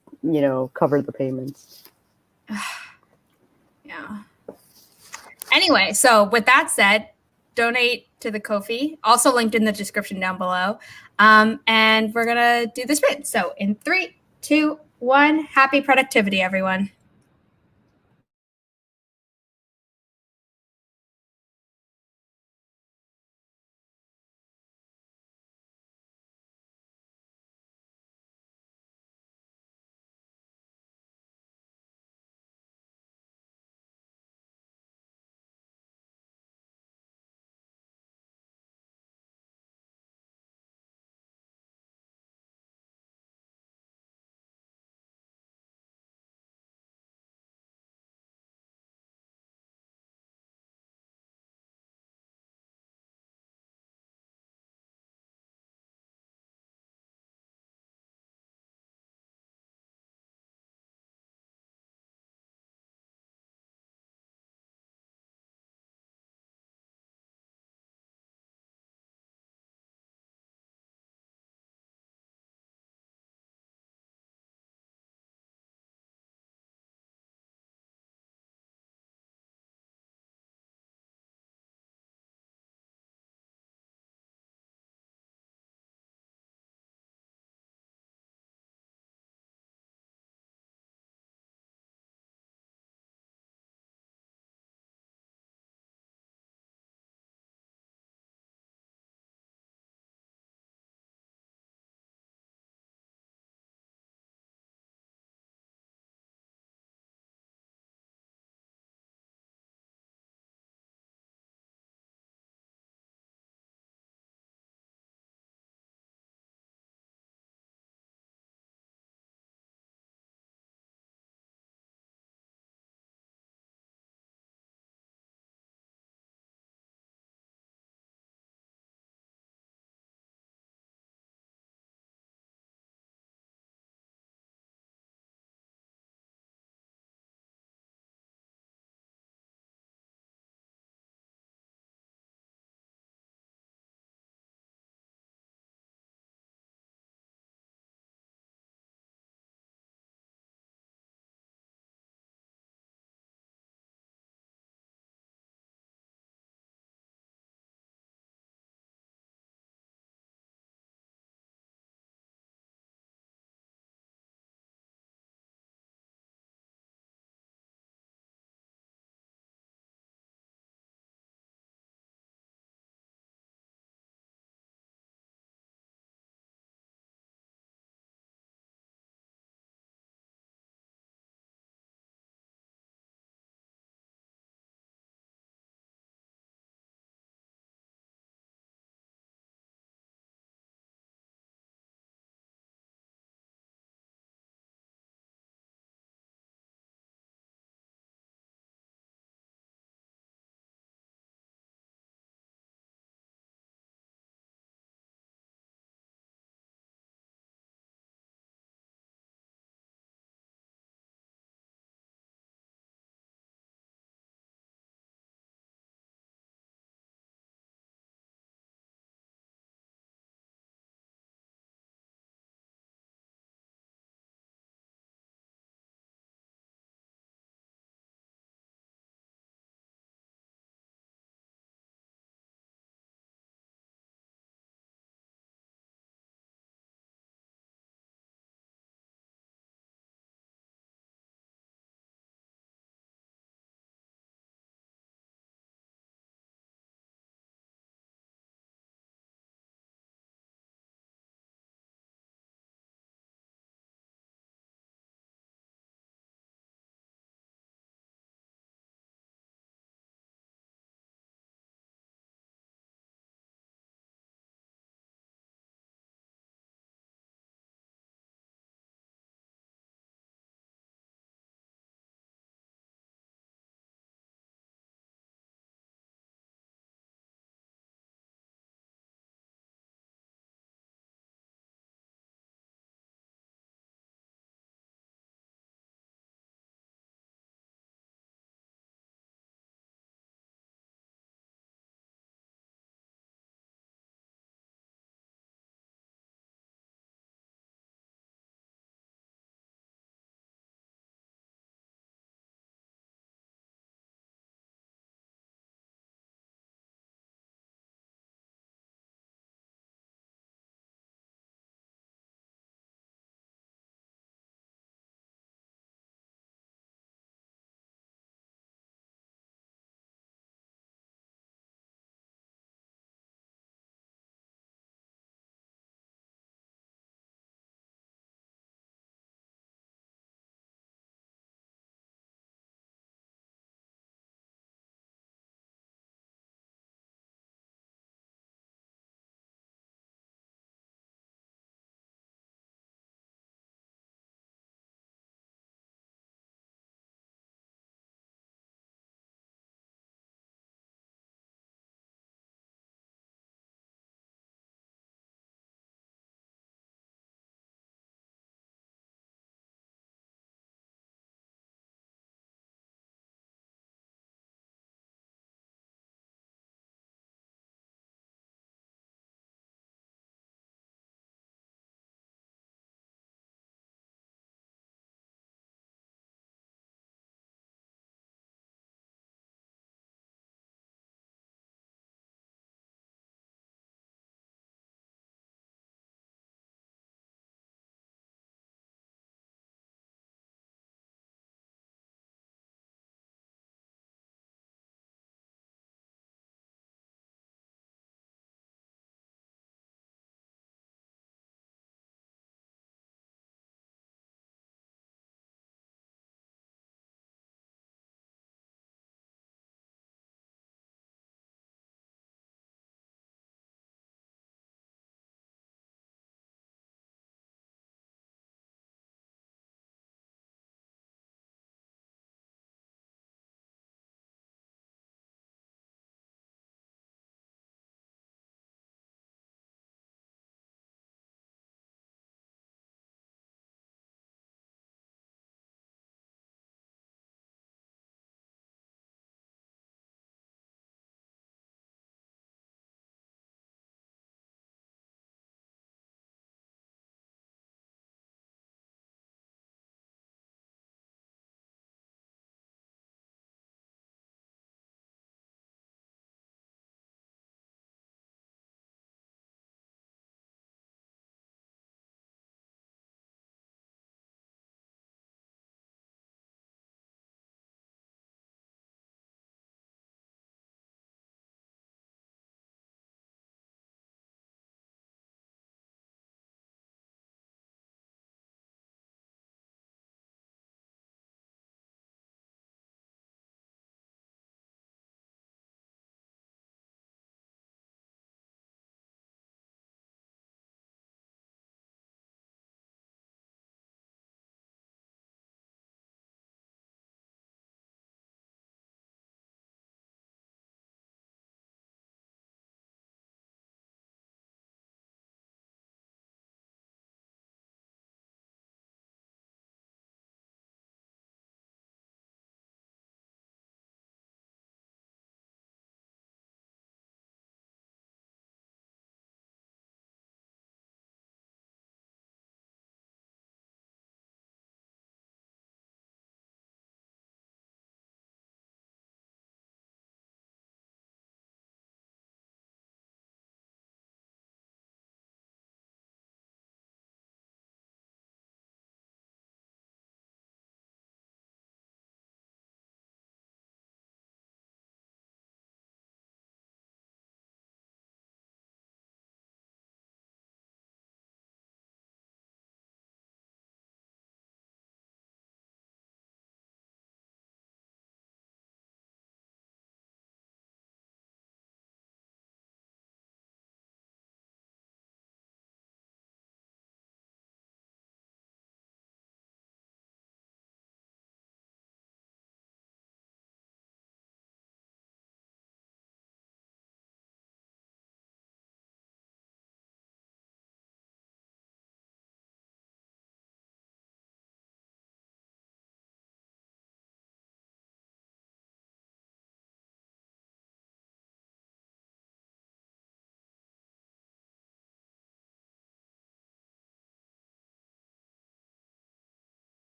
cover the payments. Yeah. Anyway, so with that said, donate to the Ko-fi, also linked in the description down below. And we're gonna do the sprint. So in 3, 2, 1, happy productivity, everyone.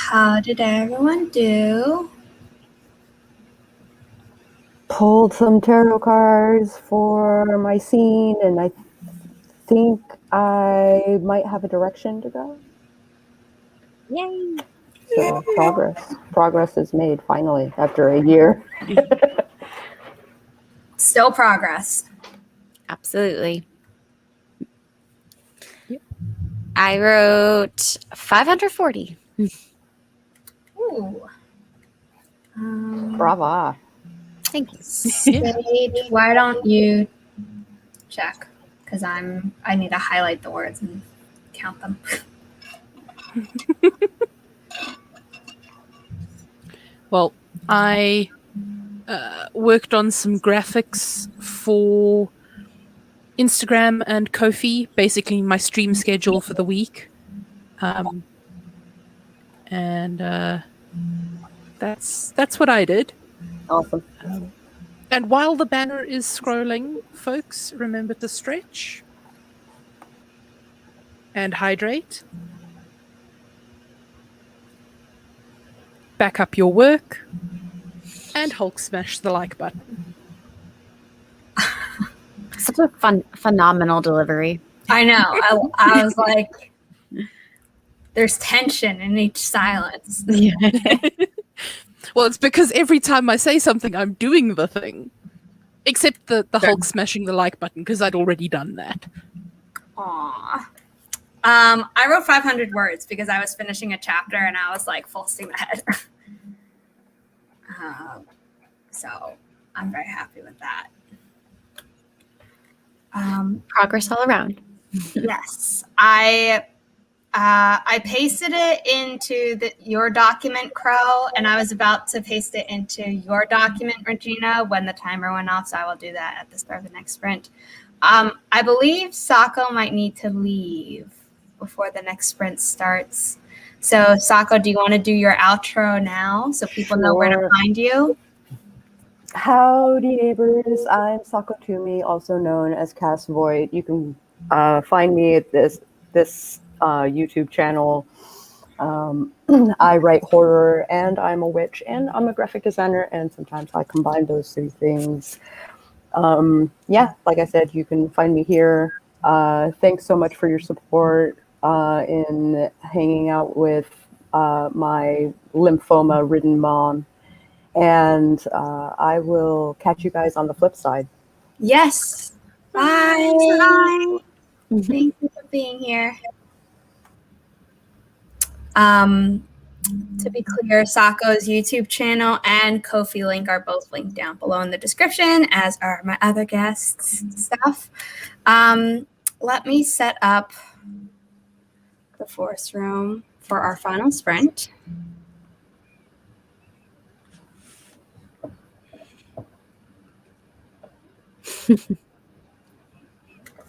How did everyone do? Pulled some tarot cards for my scene, and I think I might have a direction to go. Yay! So progress is made finally after a year. Still progress. Absolutely. Yep. I wrote 540. Ooh. Brava. Thank you. Sage, why don't you check? Because I need to highlight the words and count them. Well, I worked on some graphics for Instagram and Ko-fi, basically my stream schedule for the week. And that's what I did. Awesome. And while the banner is scrolling, folks, remember to stretch and hydrate. Back up your work and Hulk smash the like button. Such a phenomenal delivery. I know. I was like, there's tension in each silence. Well, it's because every time I say something, I'm doing the thing. Except the Hulk smashing the like button, because I'd already done that. Aw. I wrote 500 words because I was finishing a chapter and I was like full steam ahead. So I'm very happy with that. Progress all around. Yes, I pasted it into your document, Crow, and I was about to paste it into your document, Regina, when the timer went off. So I will do that at the start of the next sprint. I believe Sako might need to leave before the next sprint starts. So Sako, do you want to do your outro now so people know where to find you? Howdy, neighbors. I'm Sako Tumi, also known as Cass Voigt. You can find me at this YouTube channel. I write horror, and I'm a witch, and I'm a graphic designer, and sometimes I combine those three things. Yeah, like I said, you can find me here. Thanks so much for your support in hanging out with my lymphoma-ridden mom. And I will catch you guys on the flip side. Yes. Bye. Thank you for being here. To be clear, Sako's YouTube channel and Ko-fi link are both linked down below in the description, as are my other guests' stuff. Let me set up the force room for our final sprint. I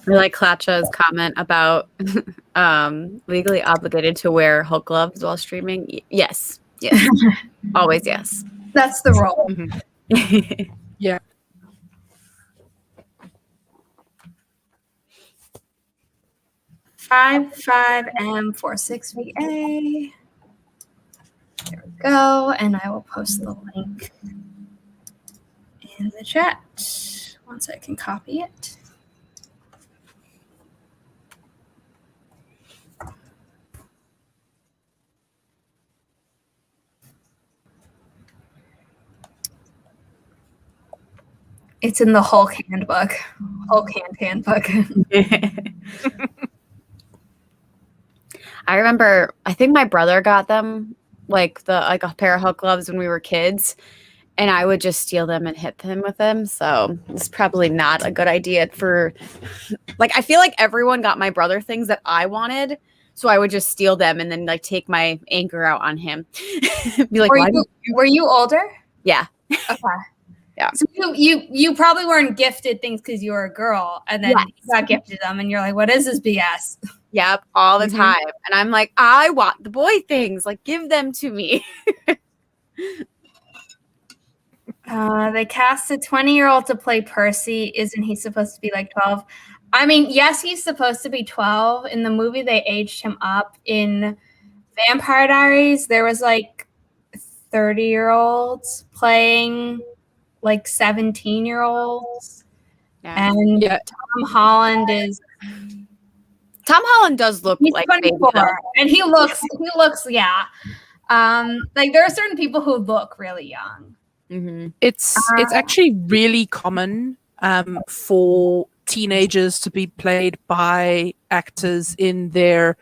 like Klatcha's comment about legally obligated to wear Hulk gloves while streaming. Yes. Always yes. That's the role. Mm-hmm. Yeah. Five M46VA. There we go. And I will post the link in the chat once I can copy it. It's in the Hulk handbook. Hulk handbook. I remember, I think my brother got them, like a pair of Hulk gloves when we were kids, and I would just steal them and hit them with them. So it's probably not a good idea for, like, I feel like everyone got my brother things that I wanted, so I would just steal them and then like take my anger out on him. Be like, were you older? Yeah. Okay. Yeah. So you probably weren't gifted things because you were a girl, and then you got gifted them, and you're like, "What is this BS?" Yep, all the time. And I'm like, I want the boy things. Like, give them to me. They cast a 20-year-old to play Percy. Isn't he supposed to be like 12? I mean, yes, he's supposed to be 12. In the movie, they aged him up. In Vampire Diaries, there was like 30-year-olds playing like 17-year-olds. Yeah. And Yeah. Tom Holland is Tom Holland does look he's like 24 baby and he looks yeah. Like there are certain people who look really young. Mm-hmm. It's actually really common for teenagers to be played by actors in their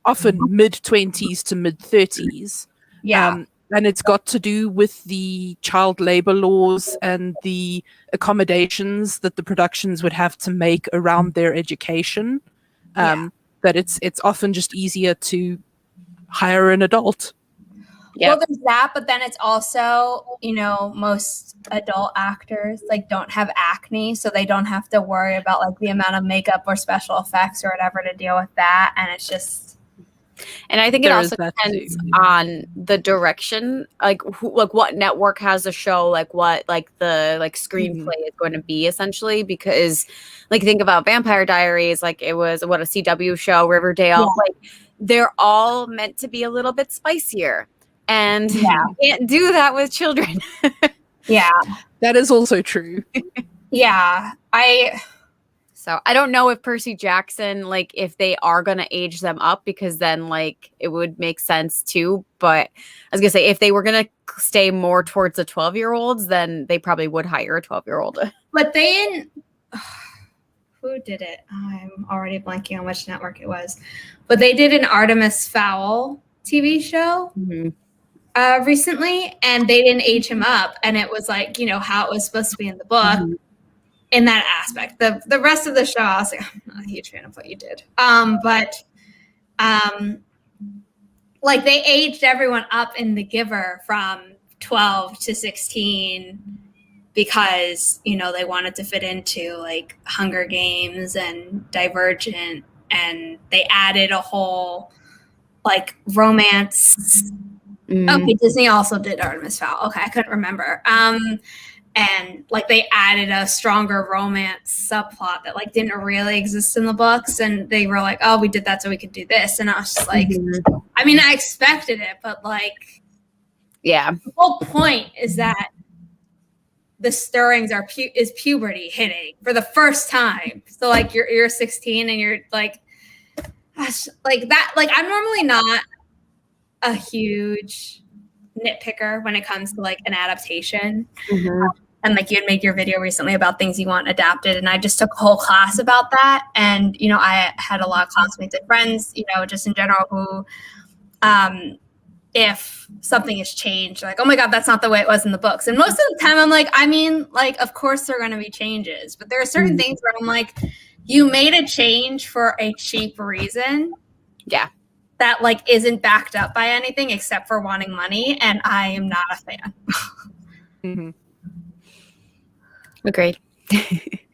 often mid-20s to mid-30s. Yeah. And it's got to do with the child labor laws and the accommodations that the productions would have to make around their education. That it's often just easier to hire an adult. Well, there's that, but then it's also, most adult actors like don't have acne, so they don't have to worry about like the amount of makeup or special effects or whatever to deal with that. And it's just, and I think it also depends on the direction, like what network has a show, like what like the screenplay is going to be essentially, because like think about Vampire Diaries, like it was a CW show, Riverdale, like they're all meant to be a little bit spicier. And you can't do that with children. yeah, that is also true. Yeah. So I don't know if Percy Jackson, like if they are going to age them up, because then like it would make sense too. But I was going to say, if they were going to stay more towards the 12-year-olds, then they probably would hire a 12-year-old. But they who did it? I'm already blanking on which network it was. But they did an Artemis Fowl TV show. Mm-hmm. Recently, and they didn't age him up, and it was like how it was supposed to be in the book in that aspect. The rest of the show, I was like, I'm not a huge fan of what you did. But like they aged everyone up in The Giver from 12 to 16 because they wanted to fit into like Hunger Games and Divergent, and they added a whole like romance. Okay, Disney also did Artemis Fowl. Okay, I couldn't remember. And like they added a stronger romance subplot that like didn't really exist in the books, and they were like, "Oh, we did that so we could do this." And I was just like, I mean, I expected it, but like, the whole point is that the stirrings is puberty hitting for the first time. So like you're 16 and you're like, gosh, like that. Like I'm normally not a huge nitpicker when it comes to like an adaptation. And like you had made your video recently about things you want adapted, and I just took a whole class about that. And I had a lot of classmates and friends, just in general, who if something has changed, like, oh my god, that's not the way it was in the books. And most of the time I'm like, I mean, like, of course there are going to be changes, but there are certain things where I'm like, you made a change for a cheap reason that like isn't backed up by anything except for wanting money, and I am not a fan. Agreed. They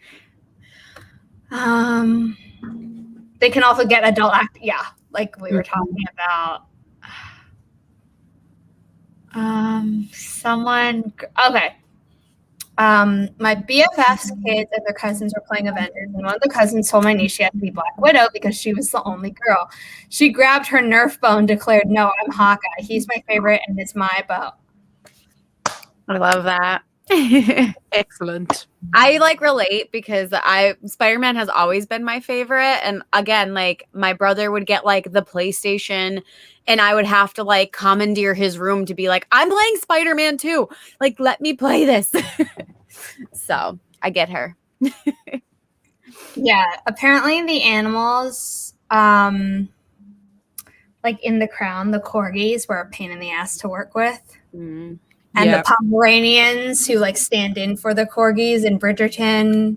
can also get adult like we were talking about. My BFF's kids and their cousins were playing Avengers, and one of the cousins told my niece she had to be Black Widow because she was the only girl. She grabbed her Nerf bow and declared, "No, I'm Hawkeye. He's my favorite, and it's my bow." I love that. Excellent. I like relate because Spider-Man has always been my favorite. And again, like my brother would get like the PlayStation and I would have to like commandeer his room to be like, I'm playing Spider-Man too. Like, let me play this. So I get her. Yeah. Apparently the animals, like in The Crown, the corgis were a pain in the ass to work with. And the Pomeranians who like stand in for the corgis in Bridgerton,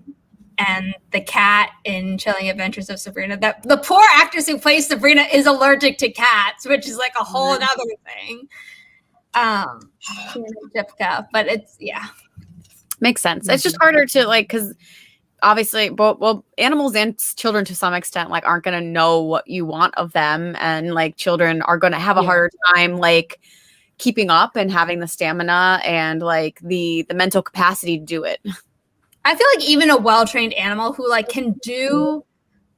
and the cat in Chilling Adventures of Sabrina. That the poor actress who plays Sabrina is allergic to cats, which is like a whole other thing. But it's makes sense. It's just harder to like, because obviously, well, animals and children to some extent like aren't going to know what you want of them, and like children are going to have a harder time like keeping up and having the stamina and like the mental capacity to do it. I feel like even a well-trained animal who like can do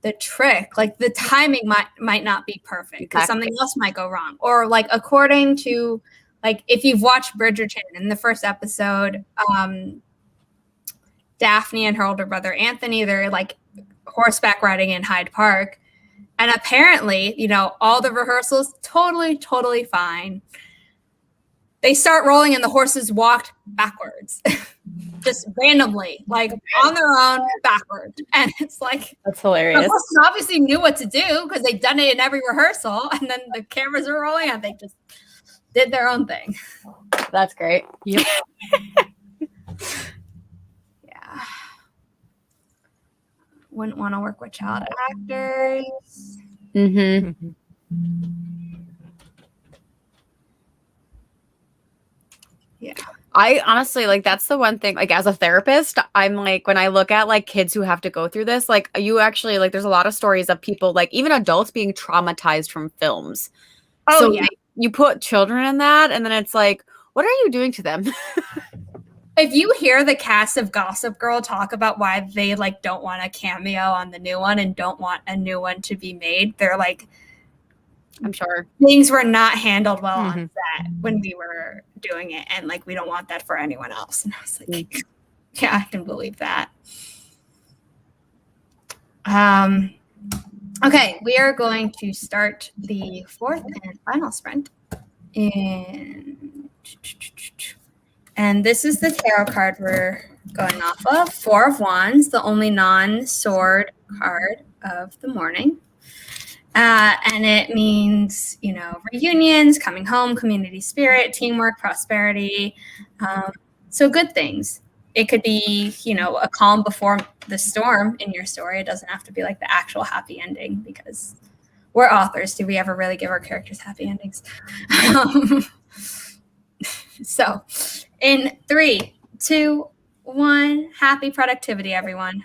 the trick. Like the timing might not be perfect because something else might go wrong. Or like according to like if you've watched Bridgerton in the first episode, Daphne and her older brother Anthony, they're like horseback riding in Hyde Park. And apparently, you know, all the rehearsals totally fine. They start rolling and the horses walked backwards. Just randomly, like on their own, backwards. And it's like, that's hilarious. The horses obviously knew what to do because they'd done it in every rehearsal. And then the cameras are rolling and they just did their own thing. That's great. Yep. Yeah. Wouldn't want to work with child actors. Mm-hmm. Yeah. I honestly, like, that's the one thing, like, as a therapist, I'm like, when I look at like kids who have to go through this, like, you actually, like, there's a lot of stories of people, like, even adults being traumatized from films. Oh, So yeah. like, you put children in that, and then it's like, what are you doing to them? If you hear the cast of Gossip Girl talk about why they like don't want a cameo on the new one and don't want a new one to be made, they're like, I'm sure things were not handled well on Mhm. set when we were doing it, and like we don't want that for anyone else. And I was like, yeah, I can believe that. Okay, we are going to start the fourth and final sprint. And this is the tarot card we're going off of. Four of Wands, the only non-sword card of the morning. And it means, you know, reunions, coming home, community spirit, teamwork, prosperity. So good things. It could be, you know, a calm before the storm in your story. It doesn't have to be like the actual happy ending because we're authors. Do we ever really give our characters happy endings? So in 3, 2, 1, happy productivity, everyone.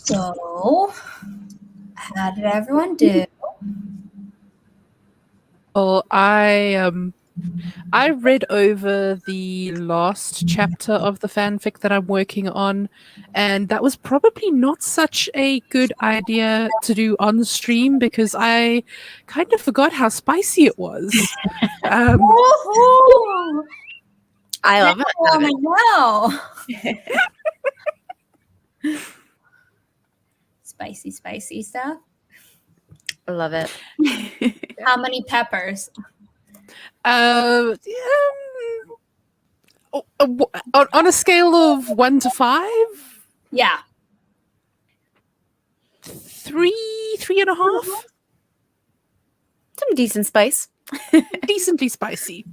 So, how did everyone do? Well, I read over the last chapter of the fanfic that I'm working on, and that was probably not such a good idea to do on stream because I kind of forgot how spicy it was. Woohoo! I love it. Oh, I know. Spicy stuff. I love it. How many peppers? On a scale of 1 to 5, Yeah. 3.5. Some decent spice. Decently spicy.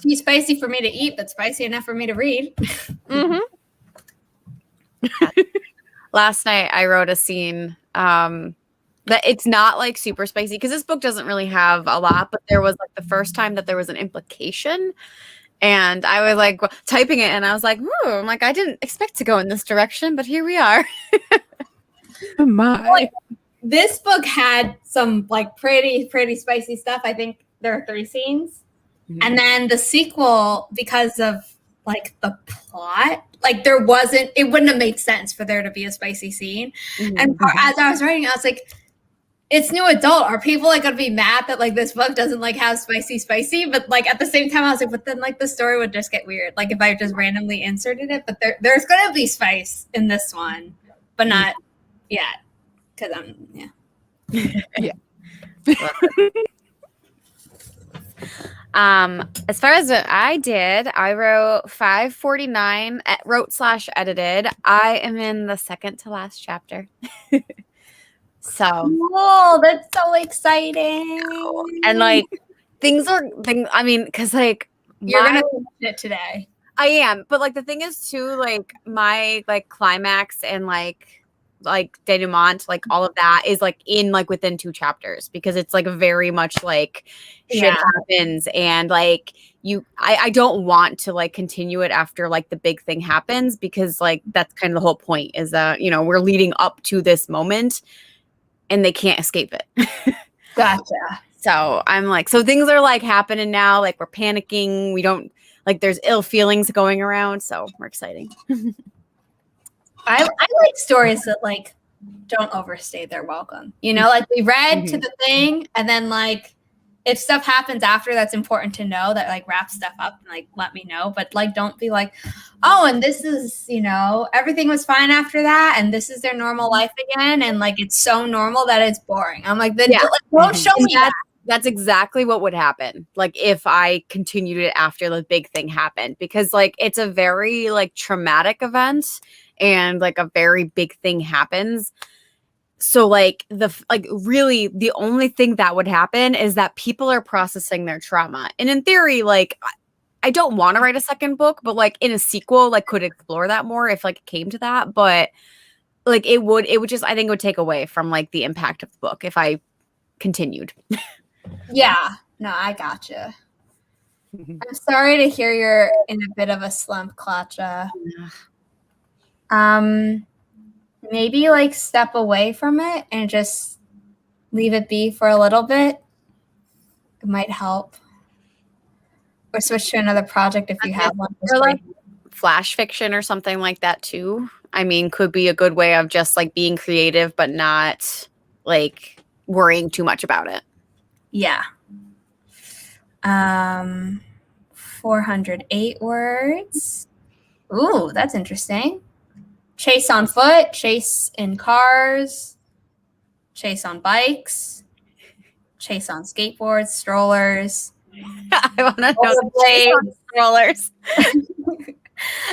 Too spicy for me to eat, but spicy enough for me to read. Mm-hmm. Last night I wrote a scene that it's not like super spicy because this book doesn't really have a lot, but there was like the first time that there was an implication. And I was like typing it and I was like, I'm like, I didn't expect to go in this direction, but here we are. Oh my. Like, this book had some like pretty spicy stuff. I think there are 3 scenes. Mm-hmm. And then the sequel, because of like the plot, like it wouldn't have made sense for there to be a spicy scene. Mm-hmm. And as I was writing, I was like, it's new adult. Are people like gonna be mad that like this book doesn't like have spicy? But like at the same time, I was like, but then like the story would just get weird. Like if I just randomly inserted it, but there's gonna be spice in this one, but not yet. Because Yeah. As far as what I did, I wrote 549, wrote/edited. I am in the second to last chapter. So whoa, that's so exciting. And like I mean, because like you're gonna finish it today. I am, but like the thing is too, like my like climax and like denouement, like all of that is like in like within 2 chapters because it's like very much like shit happens and like I don't want to like continue it after like the big thing happens because like that's kind of the whole point is that we're leading up to this moment and they can't escape it. Gotcha. So I'm like, so things are like happening now, like we're panicking, we don't like there's ill feelings going around, so we're exciting. I like stories that like don't overstay their welcome. Like we read to the thing and then like if stuff happens after that's important to know that like wrap stuff up and like let me know. But like don't be like, oh, and this is, everything was fine after that and this is their normal life again. And like it's so normal that it's boring. I'm like, then don't show me that. That's exactly what would happen. Like if I continued it after the big thing happened, because like it's a very like traumatic event and like a very big thing happens. So like really the only thing that would happen is that people are processing their trauma. And in theory, like I don't want to write a second book, but like in a sequel, like could explore that more if like it came to that. But like it would just, I think it would take away from like the impact of the book if I continued. Yeah, no, I gotcha. I'm sorry to hear you're in a bit of a slump, Klacha. Maybe like step away from it and just leave it be for a little bit. It might help. Or switch to another project if you have one. Or like flash fiction or something like that too. I mean, could be a good way of just like being creative, but not like worrying too much about it. Yeah. 408 words. Ooh, that's interesting. Chase on foot, chase in cars, chase on bikes, chase on skateboards, strollers. I want to know chase on strollers.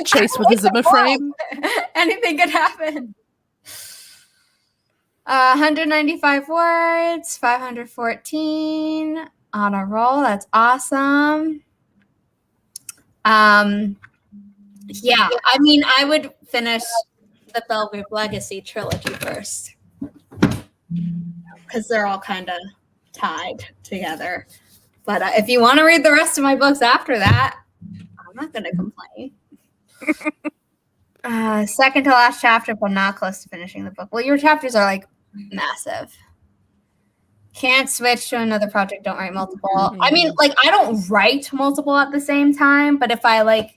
Chase with a Zimmer frame. Anything could happen. 195 words, 514 on a roll. That's awesome. Yeah, I mean, I would finish the Bellevue Legacy trilogy first because they're all kind of tied together. But if you want to read the rest of my books after that, I'm not going to complain. Second to last chapter, but not close to finishing the book. Well, your chapters are like massive. Can't switch to another project. Don't write multiple. I mean, like, I don't write multiple at the same time, but if I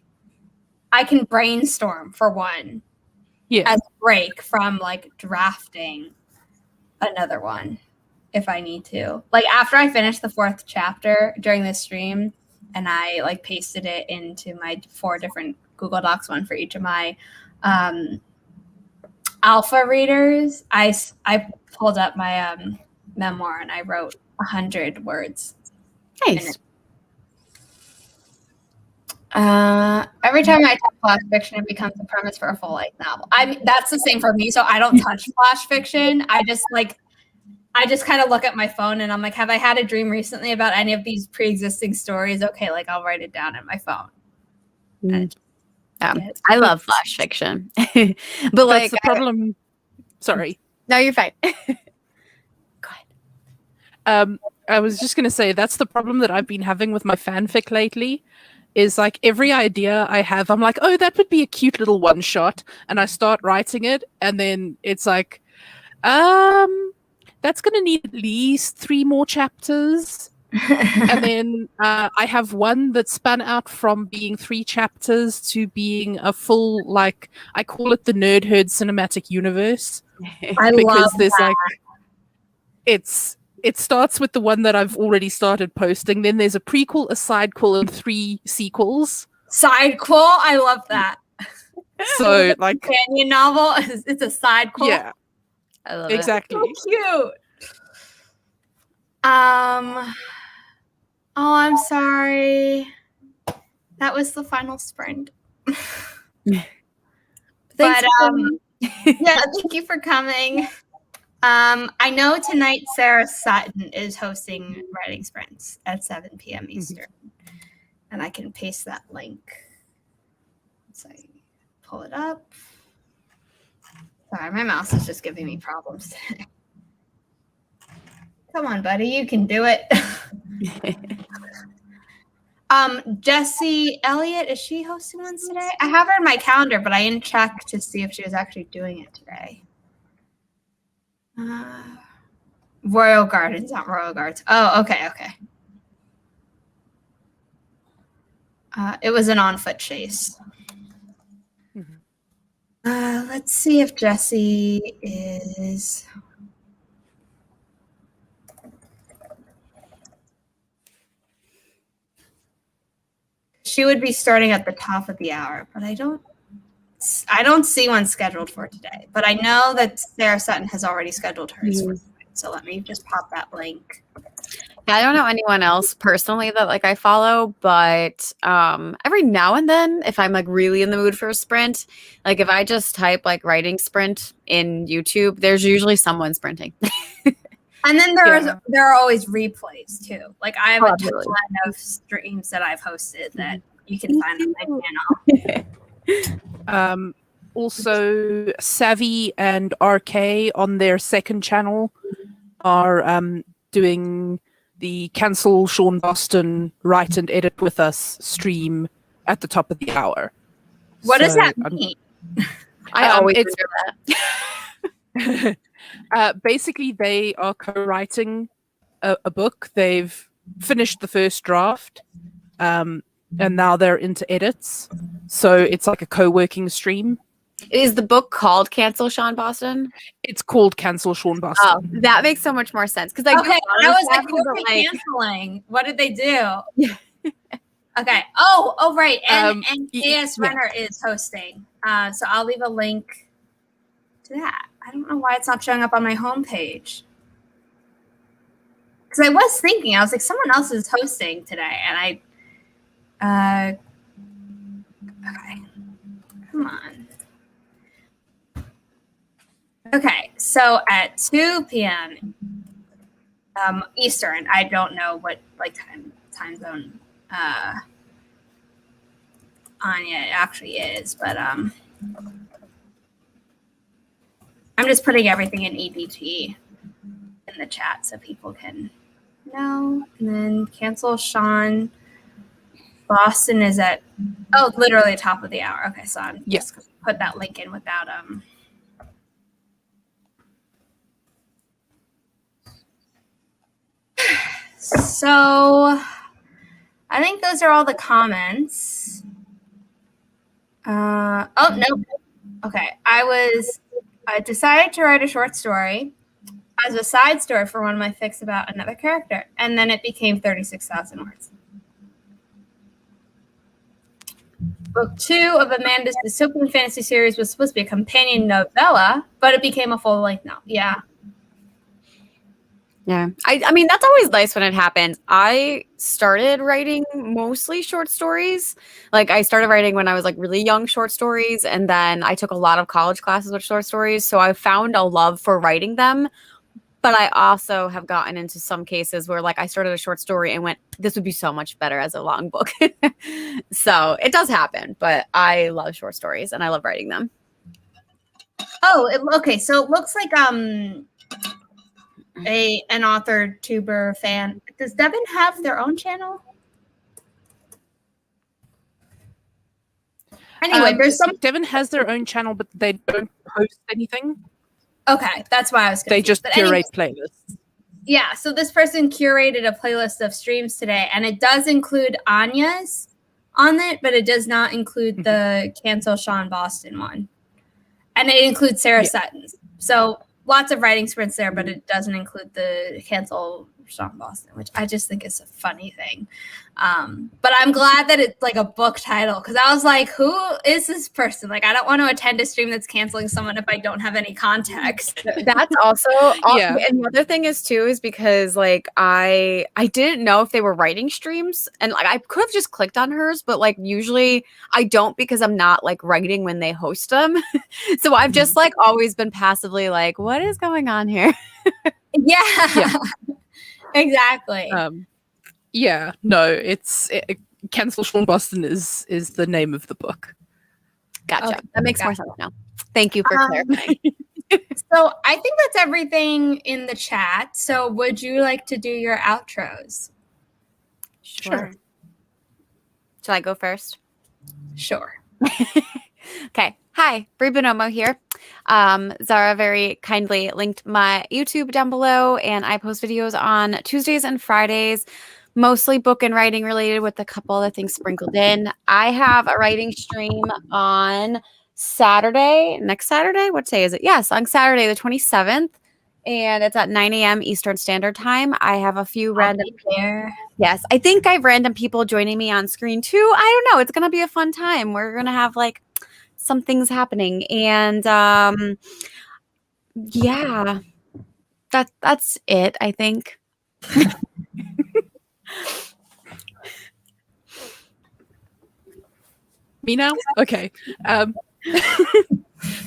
can brainstorm for one as a break from like drafting another one if I need to. Like, after I finished the 4th chapter during this stream and I like pasted it into my 4 different Google Docs, one for each of my alpha readers, I pulled up my memoir and I wrote 100 words. Nice. Every time I touch flash fiction, it becomes the premise for a full-length novel. I mean, that's the same for me. So I don't touch flash fiction. I just kind of look at my phone and I'm like, have I had a dream recently about any of these pre-existing stories? Okay, like I'll write it down in my phone. I love flash fiction. But like the problem. Sorry. No, you're fine. Go ahead. I was just going to say that's the problem that I've been having with my fanfic lately. Is like every idea I have, I'm like, oh, that would be a cute little one shot, and I start writing it, and then it's like, that's going to need at least 3 more chapters. And then I have one that spun out from being 3 chapters to being a full, like, I call it the Nerd Herd cinematic universe. Because there's that. It starts with the one that I've already started posting. Then there's a prequel, a sidequel, and 3 sequels. Sidequel? I love that. So, like, companion novel. It's a sidequel. Yeah, I love exactly. It. So cute. Oh, I'm sorry. That was the final sprint. Thanks but yeah, thank you for coming. I know tonight Sarah Sutton is hosting writing sprints at 7 p.m. Eastern. And I can paste that link. So I pull it up. Sorry, my mouse is just giving me problems today. Come on, buddy, you can do it. Jessie Elliott, is she hosting ones today? I have her in my calendar, but I didn't check to see if she was actually doing it today. Royal Gardens, not Royal Guards. Oh, okay. It was an on-foot chase. Let's see if Jessie is... She would be starting at the top of the hour, but I don't see one scheduled for today. But I know that Sarah Sutton has already scheduled hers for tonight. So let me just pop that link. Yeah, I don't know anyone else personally that like I follow, but every now and then, if I'm like really in the mood for a sprint, like if I just type like writing sprint in YouTube, there's usually someone sprinting. And then there are always replays too. Like I have a ton of streams that I've hosted that you can find on my channel. Also, Savvy and RK on their second channel are doing the Cancel Sean Boston Write and Edit with Us stream at the top of the hour. What does that mean? I always hear that. Basically, they are co-writing a book. They've finished the first draft, and now they're into edits. So it's like a co-working stream. Is the book called Cancel Sean Boston? It's called Cancel Sean Boston. Oh, that makes so much more sense. Because I was like, what are they canceling? What did they do? Yeah. Okay. Oh, right. And AS Runner is hosting. So I'll leave a link to that. I don't know why it's not showing up on my homepage. Because I was thinking, I was like, someone else is hosting today. And okay. Come on. Okay. So at 2 p.m. Eastern, I don't know what like time zone Anya actually is, but I'm just putting everything in EDT in the chat so people can know. And then Cancel Sean Boston is at literally top of the hour. Okay, so I'm just put that link in without So I think those are all the comments. Oh no. Okay. I decided to write a short story as a side story for one of my fics about another character, and then it became 36,000 words. Book 2 of Amanda's dystopian fantasy series was supposed to be a companion novella, but it became a full-length novel. Yeah. Yeah. I mean, that's always nice when it happens. I started writing mostly short stories. Like, I started writing when I was like really young, short stories, and then I took a lot of college classes with short stories. So I found a love for writing them. But I also have gotten into some cases where like I started a short story and went, this would be so much better as a long book. So it does happen, but I love short stories and I love writing them. Oh, okay. So it looks like an AuthorTuber fan. Does Devin have their own channel? Anyway, there's some. Devin has their own channel, but they don't post anything. Okay, that's why I was confused. They just But curate anyway, playlists. yeah, so this person curated a playlist of streams today, and it does include Anya's on it, but it does not include the Cancel Sean Boston one. And it includes Sarah Sutton's. So lots of writing sprints there, but it doesn't include the Cancel Sean Boston, which I just think is a funny thing. But I'm glad that it's like a book title, because I was like, who is this person? Like, I don't want to attend a stream that's canceling someone if I don't have any context. That's also and the other thing is too is because like I didn't know if they were writing streams, and like I could have just clicked on hers, but like usually I don't because I'm not like writing when they host them. So I've just like always been passively like, what is going on here? Yeah. Exactly. No, Cancel Sean Boston is the name of the book. Gotcha. Okay, that makes more sense now. Thank you for clarifying. So I think that's everything in the chat. So would you like to do your outros? Sure. Shall I go first? Sure. Okay. Hi, Bree Buonomo here. Zara very kindly linked my YouTube down below, and I post videos on Tuesdays and Fridays, mostly book and writing related with a couple other things sprinkled in. I have a writing stream on next Saturday. What day is it? Yes, on Saturday, the 27th. And it's at 9 a.m. Eastern Standard Time. I have a few random there. Yes, I think I have random people joining me on screen too. I don't know. It's going to be a fun time. We're going to have like some things happening, and yeah, that's it, I think. Me now? Okay.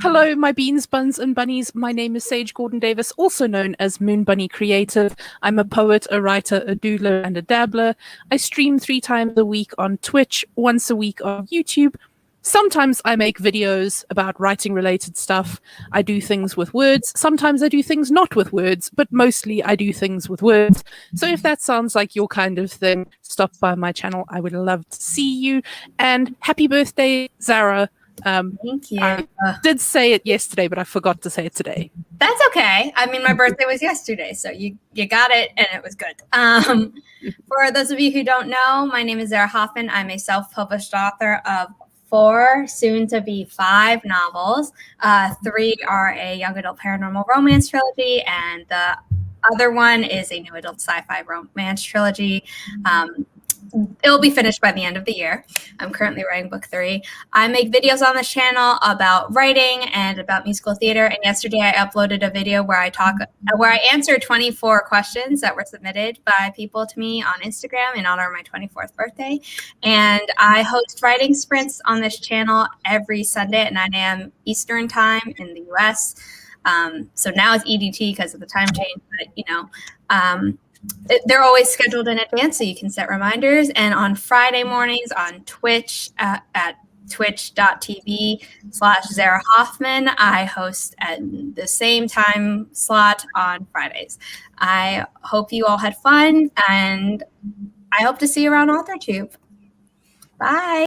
Hello, my beans, buns, and bunnies. My name is Sage Gordon Davis, also known as Moon Bunny Creative. I'm a poet, a writer, a doodler, and a dabbler. I stream 3 times a week on Twitch, once a week on YouTube. Sometimes I make videos about writing-related stuff. I do things with words. Sometimes I do things not with words, but mostly I do things with words. So if that sounds like your kind of thing, stop by my channel. I would love to see you. And happy birthday, Zara. Thank you. I did say it yesterday, but I forgot to say it today. That's okay. I mean, my birthday was yesterday, so you got it, and it was good. For those of you who don't know, my name is Zara Hoffman. I'm a self-published author of 4, soon to be 5 novels. 3 are a young adult paranormal romance trilogy, and the other one is a new adult sci-fi romance trilogy. It'll be finished by the end of the year. I'm currently writing book 3. I make videos on this channel about writing and about musical theater. And yesterday I uploaded a video where I answer 24 questions that were submitted by people to me on Instagram in honor of my 24th birthday. And I host writing sprints on this channel every Sunday at 9 a.m. Eastern time in the US. So now it's EDT because of the time change, but they're always scheduled in advance, so you can set reminders. And on Friday mornings on Twitch at twitch.tv/Zara Hoffman, I host at the same time slot on Fridays. I hope you all had fun, and I hope to see you around AuthorTube. Bye.